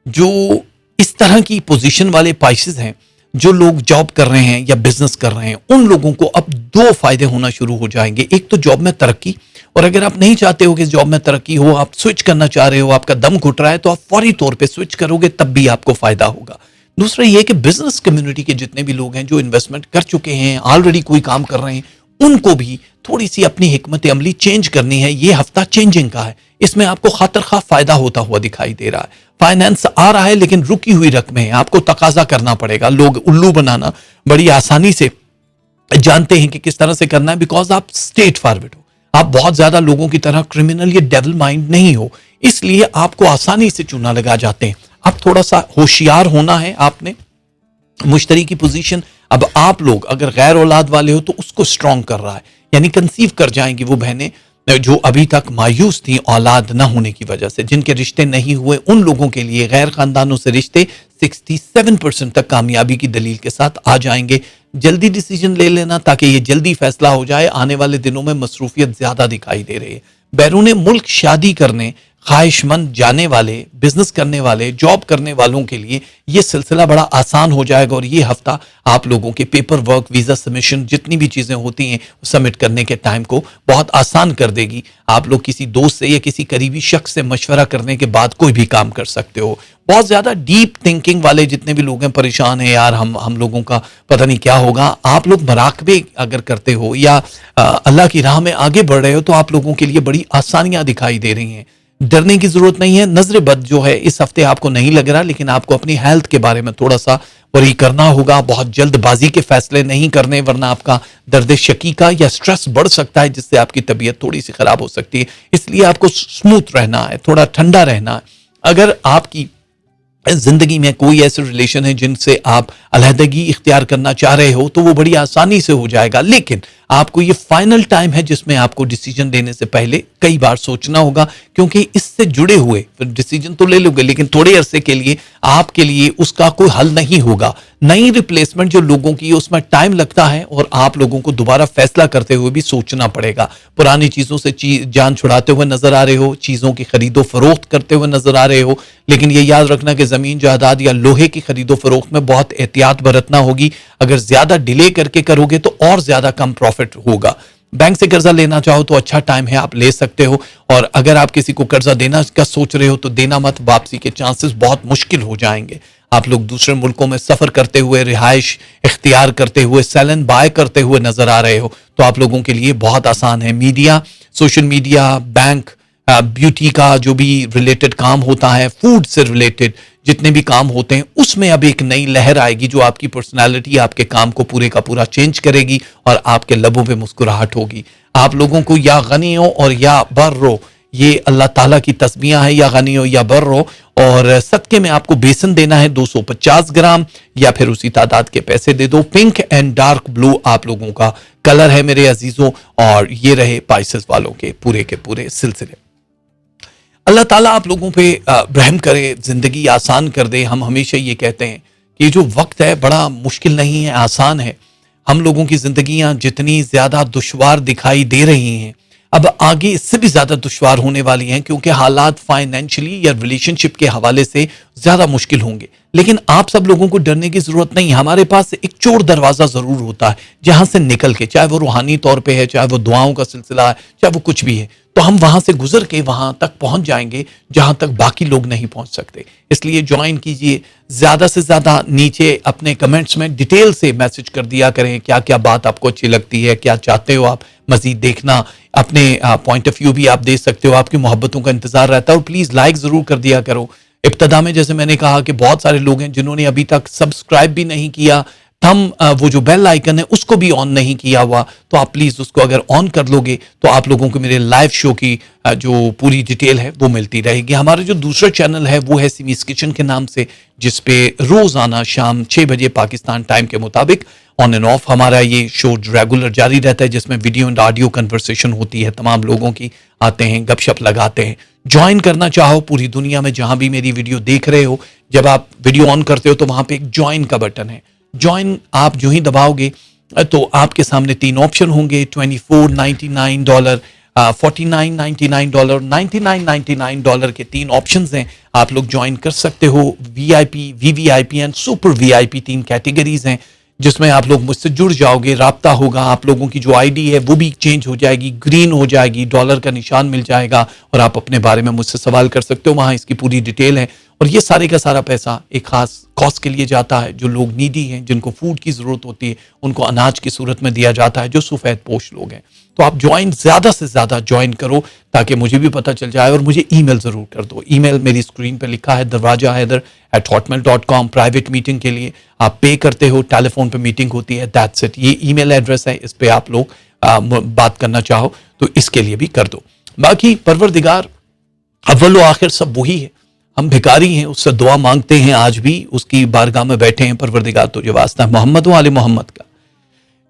Speaker 2: जो इस तरह की पोजीशन वाले पाइसेस हैं, जो लोग जॉब कर रहे हैं या बिजनेस कर रहे हैं, उन लोगों को अब दो फायदे होना शुरू हो जाएंगे। एक तो जॉब में तरक्की, और अगर आप नहीं चाहते हो कि जॉब में तरक्की हो, आप स्विच करना चाह रहे हो, आपका दम घुट रहा है, तो आप फौरी तौर पे स्विच करोगे, तब भी आपको फायदा होगा। दूसरा ये कि बिजनेस कम्युनिटी के जितने भी लोग हैं जो इन्वेस्टमेंट कर चुके हैं, ऑलरेडी कोई काम कर रहे हैं, उनको भी थोड़ी सी अपनी हिकमत अमली चेंज करनी है। ये हफ्ता चेंजिंग का है, इसमें आपको खातर खा फायदा होता हुआ दिखाई दे रहा है। फाइनेंस आ रहा है लेकिन रुकी हुई रकमें हैं, आपको तकाजा करना पड़ेगा। लोग उल्लू बनाना बड़ी आसानी से जानते हैं कि किस तरह से करना है, बिकॉज आप स्ट्रेट फॉरवर्ड हो, आप बहुत ज्यादा लोगों की तरह क्रिमिनल या डेविल माइंड नहीं हो, इसलिए आपको आसानी से चूना लगा जाते हैं। अब थोड़ा सा होशियार होना है आपने। मुश्तरी की पोजीशन, अब आप लोग अगर गैर औलाद वाले हो तो उसको स्ट्रांग कर रहा है, यानी कंसीव कर जाएंगी वो बहनें जो अभी तक मायूस थी औलाद ना होने की वजह से, जिनके रिश्ते नहीं हुए, उन लोगों के लिए गैर खानदानों से रिश्ते 67% तक कामयाबी की दलील के साथ आ जाएंगे। जल्दी डिसीजन ले लेना ताकि ये जल्दी फैसला हो जाए। आने वाले दिनों में मसरूफियत ज्यादा दिखाई दे रही है। बैरून मुल्क शादी करने ख्वाहिशमंद जाने वाले, बिजनेस करने वाले, जॉब करने वालों के लिए ये सिलसिला बड़ा आसान हो जाएगा, और ये हफ्ता आप लोगों के पेपर वर्क, वीजा सबमिशन, जितनी भी चीजें होती हैं सबमिट करने के टाइम को बहुत आसान कर देगी। आप लोग किसी दोस्त से या किसी करीबी शख्स से मशवरा करने के बाद कोई भी काम कर सकते हो। बहुत ज्यादा डीप थिंकिंग वाले जितने भी लोग हैं परेशान हैं, यार हम लोगों का पता नहीं क्या होगा, आप लोग मराकबे अगर करते हो या अल्लाह की राह में आगे बढ़ रहे हो, तो आप लोगों के लिए बड़ी आसानियां दिखाई दे रही हैं। डरने की जरूरत नहीं है। नजर बद जो है इस हफ्ते आपको नहीं लग रहा, लेकिन आपको अपनी हेल्थ के बारे में थोड़ा सा वरी करना होगा। बहुत जल्दबाजी के फैसले नहीं करने, वरना आपका दर्द शकीका या स्ट्रेस बढ़ सकता है, जिससे आपकी तबीयत थोड़ी सी खराब हो सकती है। इसलिए आपको स्मूथ रहना है, थोड़ा ठंडा रहना है। अगर आपकी जिंदगी में कोई ऐसे रिलेशन है जिनसे आप अलहदगी इख्तियार करना चाह रहे हो, तो वो बड़ी आसानी से हो जाएगा, लेकिन आपको ये फाइनल टाइम है जिसमें आपको डिसीजन लेने से पहले कई बार सोचना होगा, क्योंकि इससे जुड़े हुए डिसीजन तो ले लोगे लेकिन थोड़े अरसे के लिए आपके लिए उसका कोई हल नहीं होगा। नई रिप्लेसमेंट जो लोगों की, उसमें टाइम लगता है और आप लोगों को दोबारा फैसला करते हुए भी सोचना पड़ेगा। पुरानी चीजों से जान छुड़ाते हुए नजर आ रहे हो, चीजों की खरीदो फरोख्त करते हुए नजर आ रहे हो, लेकिन ये याद रखना कि जमीन जायदाद या लोहे की खरीदो फरोख्त में बहुत एहतियात बरतना होगी। अगर ज्यादा डिले करके करोगे तो और ज्यादा कम प्रॉफिट होगा। बैंक से कर्जा लेना चाहो तो अच्छा टाइम है, आप ले सकते हो। और अगर आप किसी को कर्जा देना का सोच रहे हो तो देना मत, वापसी के चांसेस बहुत मुश्किल हो जाएंगे। आप लोग दूसरे मुल्कों में सफर करते हुए, रिहाइश इख्तियार करते हुए, सेल एंड बाय करते हुए नजर आ रहे हो, तो आप लोगों के लिए बहुत आसान है। Media, social media, bank, beauty का जो भी रिलेटेड काम होता है, फूड से रिलेटेड जितने भी काम होते हैं, उसमें अब एक नई लहर आएगी जो आपकी पर्सनालिटी, आपके काम को पूरे का पूरा चेंज करेगी और आपके लबों पे मुस्कुराहट होगी। आप लोगों को या गनी हो और या बर्रो, ये अल्लाह ताला की तस्बीहां है, या गनी हो या बर्रो। और सदके में आपको बेसन देना है 250 ग्राम, या फिर उसी तादाद के पैसे दे दो। पिंक एंड डार्क ब्लू आप लोगों का कलर है मेरे अजीजों। और ये रहे पाइसेस वालों के पूरे सिलसिले। अल्लाह ताला आप लोगों पे रहम करे, जिंदगी आसान कर दे। हम हमेशा ये कहते हैं कि जो वक्त है बड़ा मुश्किल नहीं है, आसान है। हम लोगों की जिंदगियां जितनी ज्यादा दुश्वार दिखाई दे रही हैं, अब आगे इससे भी ज्यादा दुश्वार होने वाली हैं, क्योंकि हालात फाइनेंशियली या रिलेशनशिप के हवाले से ज्यादा मुश्किल होंगे। लेकिन आप सब लोगों को डरने की जरूरत नहीं। हमारे पास एक चोर दरवाजा जरूर होता है जहां से निकल के, चाहे वो रूहानी तौर पे है, चाहे वो दुआओं का सिलसिला है, चाहे वो कुछ भी है, तो हम वहां से गुजर के वहां तक पहुंच जाएंगे जहां तक बाकी लोग नहीं पहुंच सकते। इसलिए ज्वाइन कीजिए, ज्यादा से ज्यादा नीचे अपने कमेंट्स में डिटेल से मैसेज कर दिया करें, क्या क्या बात आपको अच्छी लगती है, क्या चाहते हो आप मजीद देखना, अपने पॉइंट ऑफ व्यू भी आप दे सकते हो। आपकी मोहब्बतों का इंतजार रहता है। और प्लीज लाइक जरूर कर दिया करो। इब्तदा में जैसे मैंने कहा कि बहुत सारे लोग हैं जिन्होंने अभी तक सब्सक्राइब भी नहीं किया, वो जो बेल आइकन है उसको भी ऑन नहीं किया हुआ, तो आप प्लीज उसको अगर ऑन कर लोगे तो आप लोगों को मेरे लाइव शो की जो पूरी डिटेल है वो मिलती रहेगी। हमारा जो दूसरा चैनल है वो है सिमीज किचन के नाम से, जिसपे रोजाना शाम 6 बजे पाकिस्तान टाइम के मुताबिक ऑन एंड ऑफ हमारा ये शो रेगुलर जारी रहता है, जिसमें वीडियो एंड ऑडियो कन्वर्सेशन होती है तमाम लोगों की, आते हैं गपशप लगाते हैं। ज्वाइन करना चाहो पूरी दुनिया में जहां भी मेरी वीडियो देख रहे हो, जब आप वीडियो ऑन करते हो तो वहां पे एक ज्वाइन का बटन है, ज्वाइन आप जो ही दबाओगे तो आपके सामने 3 ऑप्शन होंगे, $24.99, $49.99, $99.99 के 3 ऑप्शंस हैं। आप लोग ज्वाइन कर सकते हो। VIP, VVIP and super VIP 3 categories हैं, जिसमें आप लोग मुझसे जुड़ जाओगे, राब्ता होगा, आप लोगों की जो आईडी है वो भी चेंज हो जाएगी, ग्रीन हो जाएगी, डॉलर का निशान मिल जाएगा और आप अपने बारे में मुझसे सवाल कर सकते हो। वहाँ इसकी पूरी डिटेल है और ये सारे का सारा पैसा एक खास कॉज के लिए जाता है। जो लोग नीडी हैं, जिनको फूड की जरूरत होती है, उनको अनाज की सूरत में दिया जाता है, जो सफेद पोश लोग हैं। तो आप ज्वाइन ज्यादा से ज्यादा ज्वाइन करो ताकि मुझे भी पता चल जाए, और मुझे ईमेल जरूर कर दो। ईमेल मेरी स्क्रीन पर लिखा है darwaja@hotmail.com। प्राइवेट मीटिंग के लिए आप पे करते हो, टेलीफोन पे मीटिंग होती है, दैट्स इट। ये ईमेल एड्रेस है, इस पे आप लोग बात करना चाहो तो इसके लिए भी कर दो। बाकी परवरदिगार अव्वल व आखिर सब वही है, हम भिखारी हैं, उससे दुआ मांगते हैं, आज भी उसकी बारगाह में बैठे हैं। परवरदिगार तुझे वास्ता है मोहम्मद व आले मोहम्मद का।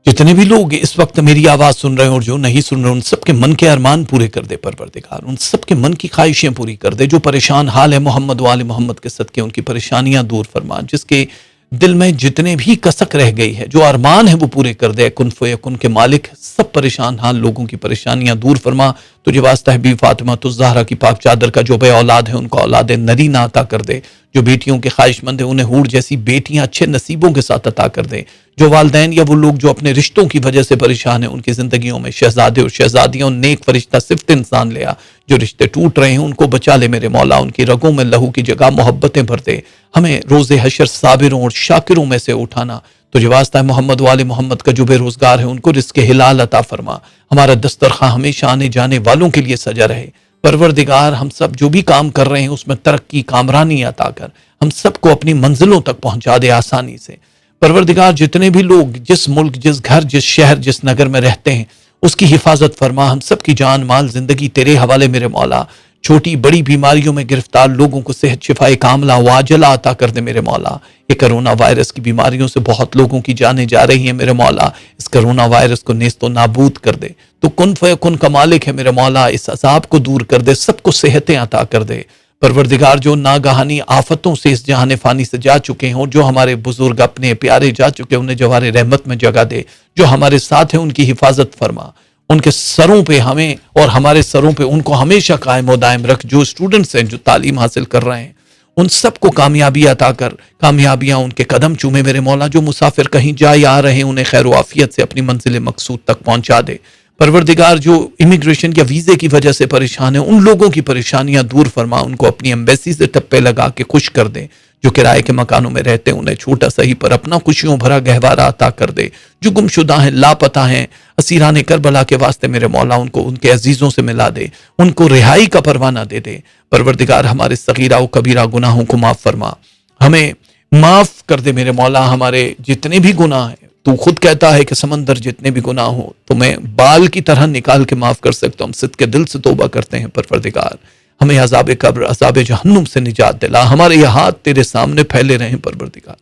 Speaker 2: जितने भी लोग इस वक्त मेरी आवाज सुन रहे हैं और जो नहीं सुन रहे, उन सबके मन के अरमान पूरे कर दे परवरदिगार, उन सबके मन की ख्वाहिशें पूरी कर दे। जो परेशान हाल है मोहम्मद व आले मोहम्मद के सदके उनकी परेशानियां दूर फरमा, जिसके दिल में जितने भी कसक रह गई है, जो अरमान है वो पूरे कर दे। कुन फयकुन के मालिक, सब परेशान हाल लोगों की परेशानियां दूर फरमा। तुझे वास्ता है बी फातिमा तुज ज़हरा की पाक चादर का, जो बे औलाद है उनको औलाद नरीना अता कर दे। जो बेटियों के ख्वाहिशमंद है उन्हें हूर जैसी बेटियां अच्छे नसीबों के साथ अता कर दे। जो वालदैन या वो लोग जो अपने रिश्तों की वजह से परेशान है, उनकी जिंदगियों में शहजादे और शहजादियों नेक फरिश्ता सिफ्त इंसान ले आ। जो रिश्ते टूट रहे हैं उनको बचा ले मेरे मौला, उनकी रगों में लहू की जगह मोहब्बतें भर दे। हमें रोज़े हशर साबिरों और शाकिरों में से उठाना। तुझे वास्ता है मोहम्मद वाले मोहम्मद का जो बेरोजगार है उनको रिज़्क़े हिलाल अता फरमा। हमारा दस्तरखां हमेशा आने जाने वालों के लिए सजा रहे। परवरदिगार हम सब जो भी काम कर रहे हैं उसमें तरक्की कामरानी अता कर, हम सबको अपनी मंजिलों तक पहुंचा दे आसानी से। परवरदिगार जितने भी लोग जिस मुल्क, जिस घर, जिस शहर, जिस नगर में रहते हैं उसकी हिफाजत फरमा। हम सब की जान माल जिंदगी तेरे हवाले मेरे मौला। छोटी बड़ी बीमारियों में गिरफ्तार लोगों को सेहत शिफाए कामला वाजला अता कर दे मेरे मौला। ये कोरोना वायरस की बीमारियों से बहुत लोगों की जानें जा रही हैं मेरे मौला। इस कोरोना वायरस को नेस्तो नाबूद कर दे। तो कुन फयकुन का मालिक है मेरे मौला, इस अजाब को दूर कर दे, सबको सेहतें अता कर दे। परवरदिगार जो नागहानी आफतों से इस जहान फानी से जा चुके हैं और जो हमारे बुजुर्ग अपने प्यारे जा चुके हैं, उन्हें जवारे रहमत में जगह दे। जो हमारे साथ हैं उनकी हिफाजत फरमा, उनके सरों पे हमें और हमारे सरों पे उनको हमेशा कायम व दायम रख। जो स्टूडेंट्स हैं जो तालीम हासिल कर रहे हैं उन सबको कामयाबी अता कर, कामयाबियां उनके कदम चूमे मेरे मौला। जो मुसाफिर कहीं जाए आ रहे हैं उन्हें खैर व आफियत से अपनी मंजिल मकसूद तक पहुंचा दे। परवरदिगार जो इमिग्रेशन या वीजे की वजह से परेशान है उन लोगों की परेशानियां दूर फरमा, उनको अपनी एम्बेसी से टप्पे लगा के खुश कर दे। जो किराए के मकानों में रहते हैं उन्हें छोटा सही पर अपना खुशियों भरा गहवारा अता कर दे। जो गुमशुदा हैं, लापता हैं, असीरान करबला के वास्ते मेरे मौला उनको उनके अजीजों से मिला दे, उनको रिहाई का परवाना दे दे। परवरदिगार हमारे सगीरा व कबीरा गुनाहों को माफ फरमा, हमें माफ कर दे मेरे मौला। हमारे जितने भी गुनाह हैं, तू खुद कहता है कि समंदर जितने भी गुनाह हो तो मैं बाल की तरह निकाल के माफ कर सकता हूँ। सिद्क़ के दिल से तौबा करते हैं परवरदिगार। हमें अज़ाब कब्र, अज़ाब जहन्नुम से निजात दिला। हमारे ये हाथ तेरे सामने फैले रहें परवरदिगार।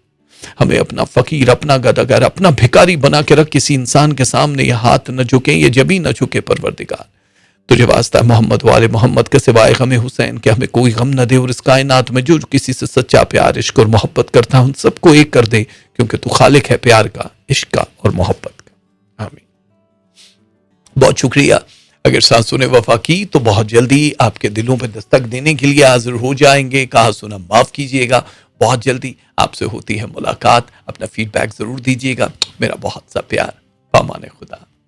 Speaker 2: हमें अपना फकीर, अपना गदागर, अपना भिखारी बना के रख। किसी इंसान के सामने ये हाथ न झुके, ये जबी न झुके परवरदिगार। तुझे वास्ता मोहम्मद वाले मोहम्मद के सिवाय गम हुसैन के हमें कोई गम न दे। और इस कायनात में जो किसी से सच्चा प्यार, इश्क और मोहब्बत करता है उन सबको एक कर दे, क्योंकि तू खालिक है प्यार का, इश्क का और मोहब्बत का। आमीन। बहुत शुक्रिया। अगर सांसों ने वफा की तो बहुत जल्दी आपके दिलों पर दस्तक देने के लिए हाजिर हो जाएंगे। कहा सुना माफ कीजिएगा, बहुत जल्दी आपसे होती है मुलाकात। अपना फीडबैक जरूर दीजिएगा। मेरा बहुत सा प्यार। पामाने।